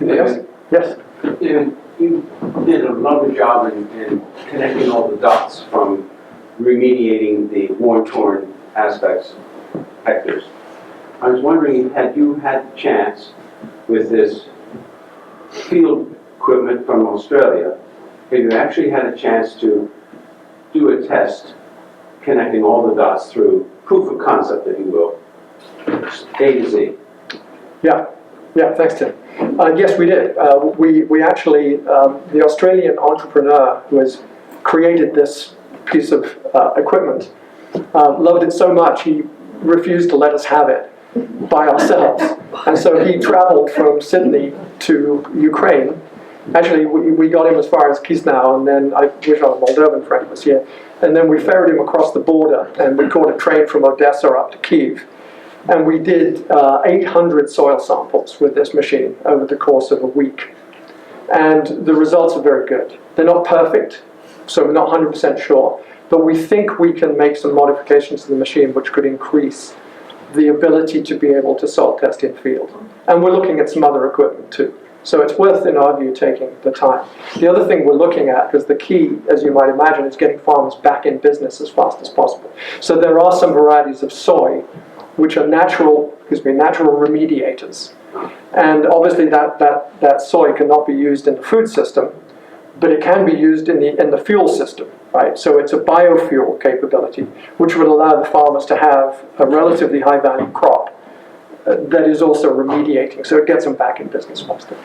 Speaker 4: Yes? Yes?
Speaker 6: You did a lovely job in connecting all the dots from remediating the war-torn aspects, hectares. I was wondering, had you had the chance with this field equipment from Australia, have you actually had a chance to do a test connecting all the dots through proof of concept, if you will, A to Z?
Speaker 4: Yeah, thanks, Tim. Yes, we did. We actually, the Australian entrepreneur who has created this piece of equipment loved it so much he refused to let us have it by ourselves. And so he traveled from Sydney to Ukraine Actually, we got him as far as Chisinau, and then I wish our Moldovan friend was here. And then we ferried him across the border, and we caught a train from Odessa up to Kyiv. And we did 800 soil samples with this machine over the course of a week. And the results are very good. They're not perfect, so we're not 100% sure. But we think we can make some modifications to the machine which could increase the ability to be able to soil test in field. And we're looking at some other equipment too. So it's worth, in our view, taking the time. The other thing we're looking at, because the key, as you might imagine, is getting farmers back in business as fast as possible. So there are some varieties of soy which are natural remediators. And obviously that soy cannot be used in the food system, but it can be used in the fuel system, right? So it's a biofuel capability, which would allow the farmers to have a relatively high-value crop that is also remediating, so it gets them back in business faster.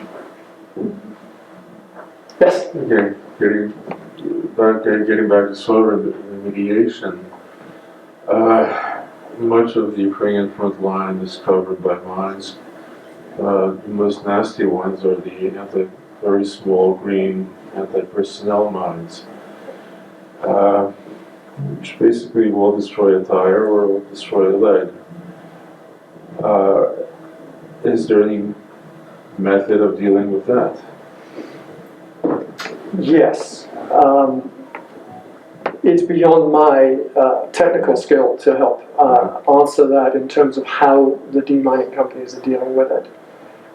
Speaker 4: Yes?
Speaker 5: Okay, getting back to soil remediation, much of the Ukrainian front line is covered by mines. The most nasty ones are the very small green anti-personnel mines, which basically will destroy a tire or will destroy a leg. Is there any method of dealing with that?
Speaker 4: Yes. It's beyond my technical skill to help answer that in terms of how the demining companies are dealing with it.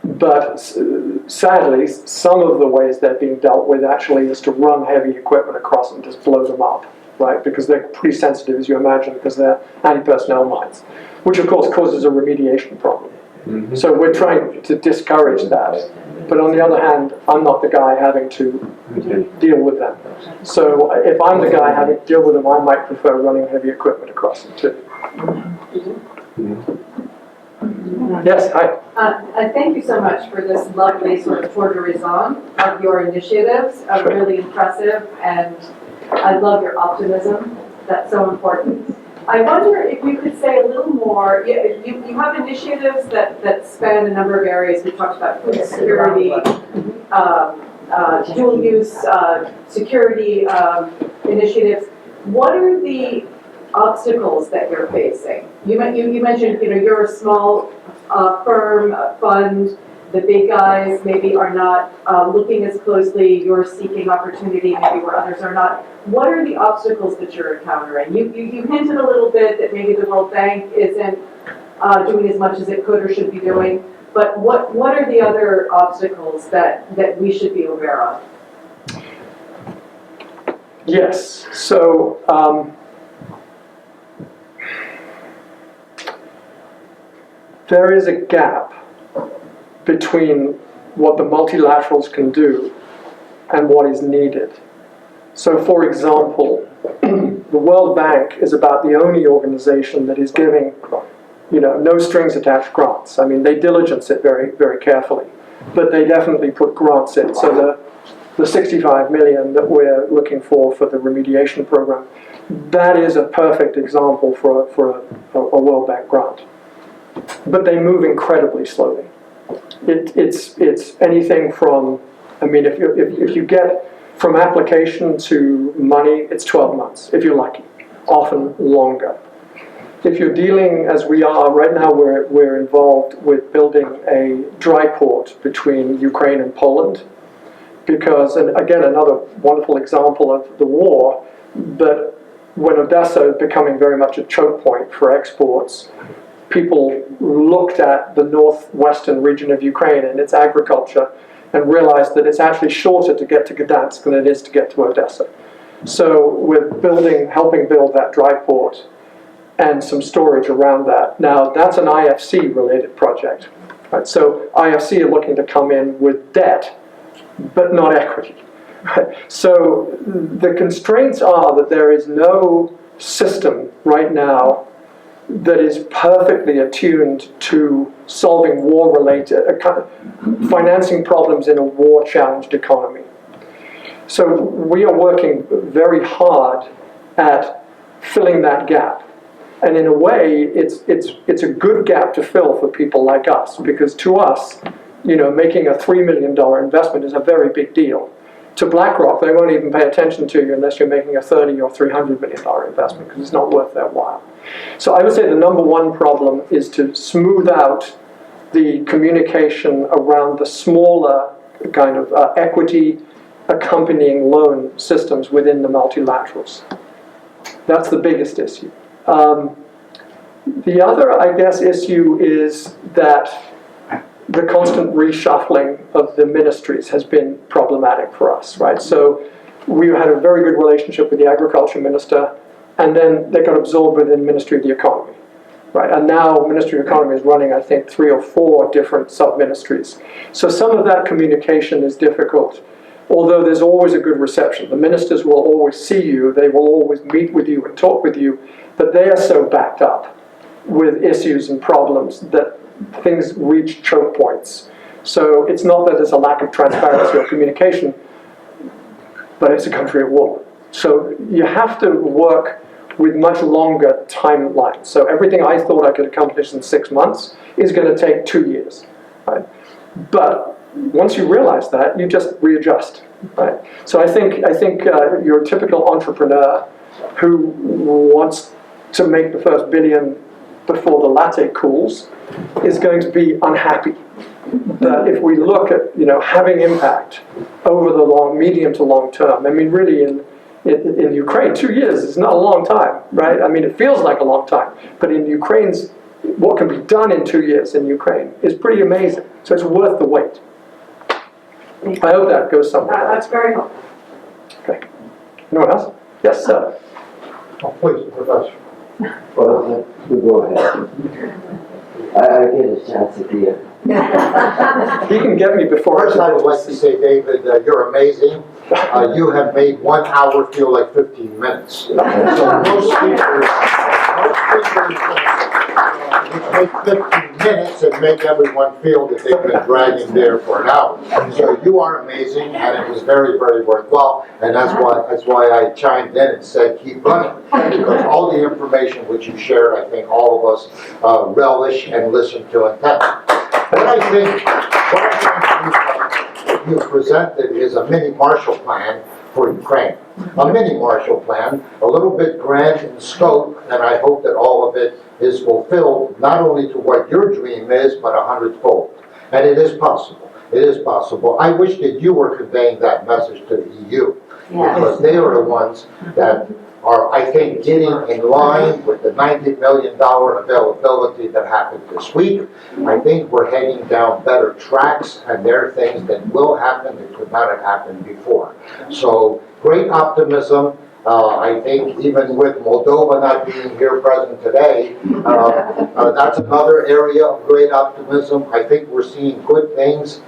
Speaker 4: But sadly, some of the ways they're being dealt with actually is to run heavy equipment across and just blow them up, right? Because they're pretty sensitive, as you imagine, because they're anti-personnel mines, which of course causes a remediation problem. Mm-hmm. So we're trying to discourage that. But on the other hand, I'm not the guy having to deal with them. So if I'm the guy having to deal with them, I might prefer running heavy equipment across them too. Yes, hi.
Speaker 7: Thank you so much for this lovely sort of tour d'horizon of your initiatives. Really impressive, and I love your optimism. That's so important. I wonder if you could say a little more. You have initiatives that span a number of areas. We talked about food security, dual use security initiatives. What are the obstacles that you're facing? You mentioned you're a small firm, fund. The big guys maybe are not looking as closely. You're seeking opportunity maybe where others are not. What are the obstacles that you're encountering? You hinted a little bit that maybe the World Bank isn't doing as much as it could or should be doing. But what are the other obstacles that we should be aware of?
Speaker 4: Yes. So there is a gap between what the multilaterals can do and what is needed. So, for example, the World Bank is about the only organization that is giving, no strings attached grants. I mean, they diligence it very, very carefully, but they definitely put grants in. So the 65 million that we're looking for the remediation program, that is a perfect example for a World Bank grant. But they move incredibly slowly. It's anything from, if you get from application to money, it's 12 months, if you're lucky, often longer. If you're dealing, as we are right now, we're involved with building a dry port between Ukraine and Poland, because, and again, another wonderful example of the war, but when Odessa is becoming very much a choke point for exports, people looked at the northwestern region of Ukraine and its agriculture and realized that it's actually shorter to get to Gdansk than it is to get to Odessa. So we're helping build that dry port and some storage around that. Now, that's an IFC-related project. Right? So IFC are looking to come in with debt, but not equity. Right? So the constraints are that there is no system right now that is perfectly attuned to solving war-related, financing problems in a war-challenged economy. So we are working very hard at filling that gap. And in a way, it's a good gap to fill for people like us, because to us, making a $3 million investment is a very big deal. To BlackRock, they won't even pay attention to you unless you're making a $30 or $300 million investment, because it's not worth their while. So I would say the number one problem is to smooth out the communication around the smaller kind of equity accompanying loan systems within the multilaterals. That's the biggest issue. The other, I guess, issue is that the constant reshuffling of the ministries has been problematic for us, right? So we had a very good relationship with the agriculture minister, and then they got absorbed within the Ministry of the Economy, right? And now Ministry of Economy is running, I think, 3 or 4 different sub-ministries. So some of that communication is difficult, although there's always a good reception. The ministers will always see you, they will always meet with you and talk with you, but they are so backed up with issues and problems that things reach choke points. So it's not that there's a lack of transparency or communication, but it's a country at war. So you have to work with much longer timelines. So everything I thought I could accomplish in 6 months is going to take 2 years, right? But once you realize that, you just readjust, right? So I think your typical entrepreneur who wants to make the first billion before the latte cools is going to be unhappy. But if we look at having impact over the medium to long term, I mean, really in Ukraine, 2 years is not a long time, right? I mean, it feels like a long time, but in Ukraine's, what can be done in 2 years in Ukraine is pretty amazing. So it's worth the wait. I hope that goes somewhere.
Speaker 7: That's very helpful.
Speaker 4: Okay. Anyone else? Yes, sir.
Speaker 8: Oh, please, Professor.
Speaker 1: Well, you go ahead. I get a chance at the end.
Speaker 4: He can get me before
Speaker 8: First, I would like to say, David, you're amazing. You have made 1 hour feel like 15 minutes. So most speakers take 15 minutes and make everyone feel that they've been dragging there for an hour. So you are amazing, and it was very, very worthwhile, and that's why I chimed in and said keep running, because all the information which you shared, I think all of us relish and listen to intently. What I think you presented is a mini Marshall Plan for Ukraine. A mini Marshall Plan, a little bit grand in scope, and I hope that all of it is fulfilled, not only to what your dream is, but 100-fold. And it is possible. It is possible. I wish that you were conveying that message to the EU, because they are the ones that are, I think, getting in line with the $90 million availability that happened this week. I think we're heading down better tracks, and there are things that will happen that could not have happened before. So, great optimism. I think even with Moldova not being here present today, that's another area of great optimism. I think we're seeing good things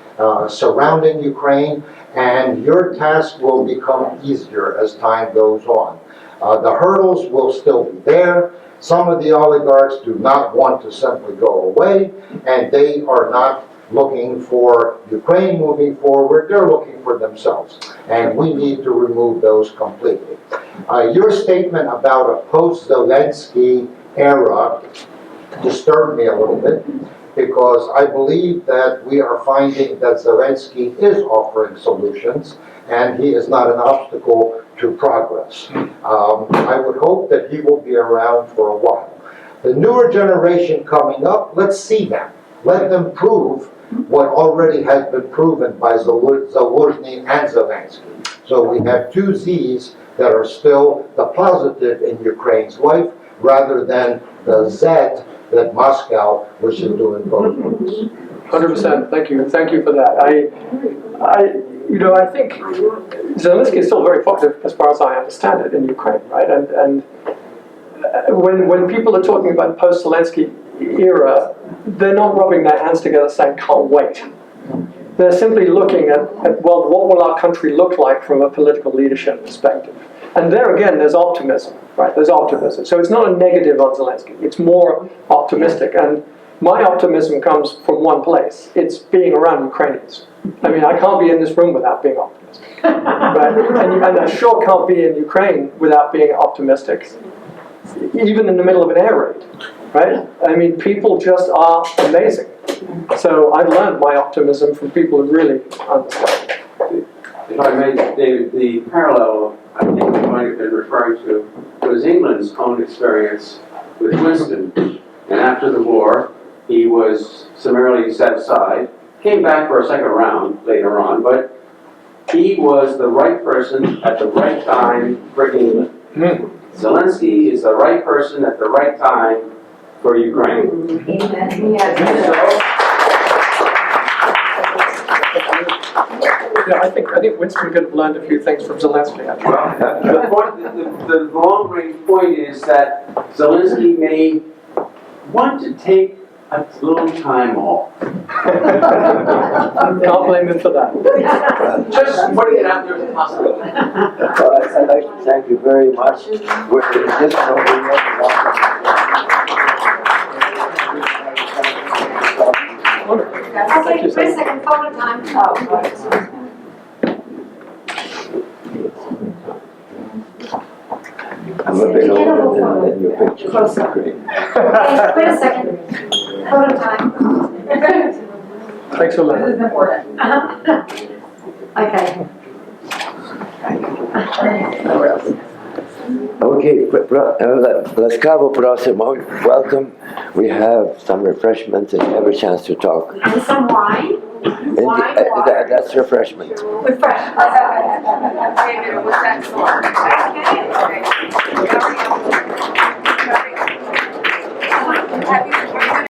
Speaker 8: surrounding Ukraine, and your task will become easier as time goes on. The hurdles will still be there. Some of the oligarchs do not want to simply go away, and they are not looking for Ukraine moving forward. They're looking for themselves, and we need to remove those completely. Your statement about a post-Zelensky era disturbed me a little bit, because I believe that we are finding that Zelensky is offering solutions, and he is not an obstacle to progress. I would hope that he will be around for a while. The newer generation coming up, let's see them. Let them prove what already has been proven by Zaluzhny and Zelensky. So we have 2 Zs that are still the positive in Ukraine's life, rather than the Z that Moscow, which is doing both ways.
Speaker 4: 100%. Thank you. Thank you for that. I think Zelensky is still very popular, as far as I understand it, in Ukraine, right? And when people are talking about post-Zelensky era, they're not rubbing their hands together saying, can't wait. They're simply looking at, well, what will our country look like from a political leadership perspective? And there again, there's optimism, right? There's optimism. So it's not a negative on Zelensky. It's more optimistic. And my optimism comes from one place. It's being around Ukrainians. I mean, I can't be in this room without being optimistic. Right? And I sure can't be in Ukraine without being optimistic. even in the middle of an air raid, right? I mean, people just are amazing. So I've learned my optimism from people who really understand.
Speaker 6: If I may, David, the parallel I think you might have been referring to was England's own experience with Winston. And after the war, he was summarily set aside, came back for a second round later on, but he was the right person at the right time for England. Zelensky is the right person at the right time for Ukraine.
Speaker 4: Yeah, I think Winston could have learned a few things from Zelensky, actually.
Speaker 6: The long-range point is that Zelensky may want to take a little time off.
Speaker 4: Can't blame him for that.
Speaker 6: Just putting it out there as a possibility.
Speaker 1: Well, I'd like to thank you very much. We're in this
Speaker 4: Wonderful. Thank
Speaker 3: Okay,
Speaker 4: you
Speaker 3: wait a
Speaker 4: so much.
Speaker 3: second, photo time.
Speaker 1: I'm a bit older than your picture.
Speaker 3: Close up.
Speaker 1: Great.
Speaker 3: Okay, wait a second, photo time.
Speaker 4: Thanks for
Speaker 7: This
Speaker 4: learning.
Speaker 7: is important.
Speaker 3: Okay.
Speaker 1: Okay, Lascavo Prossimo, welcome. We have some refreshments and have a chance to talk.
Speaker 3: And some wine.
Speaker 1: And
Speaker 3: Wine, water.
Speaker 1: that's refreshment.
Speaker 3: Refresh. Okay,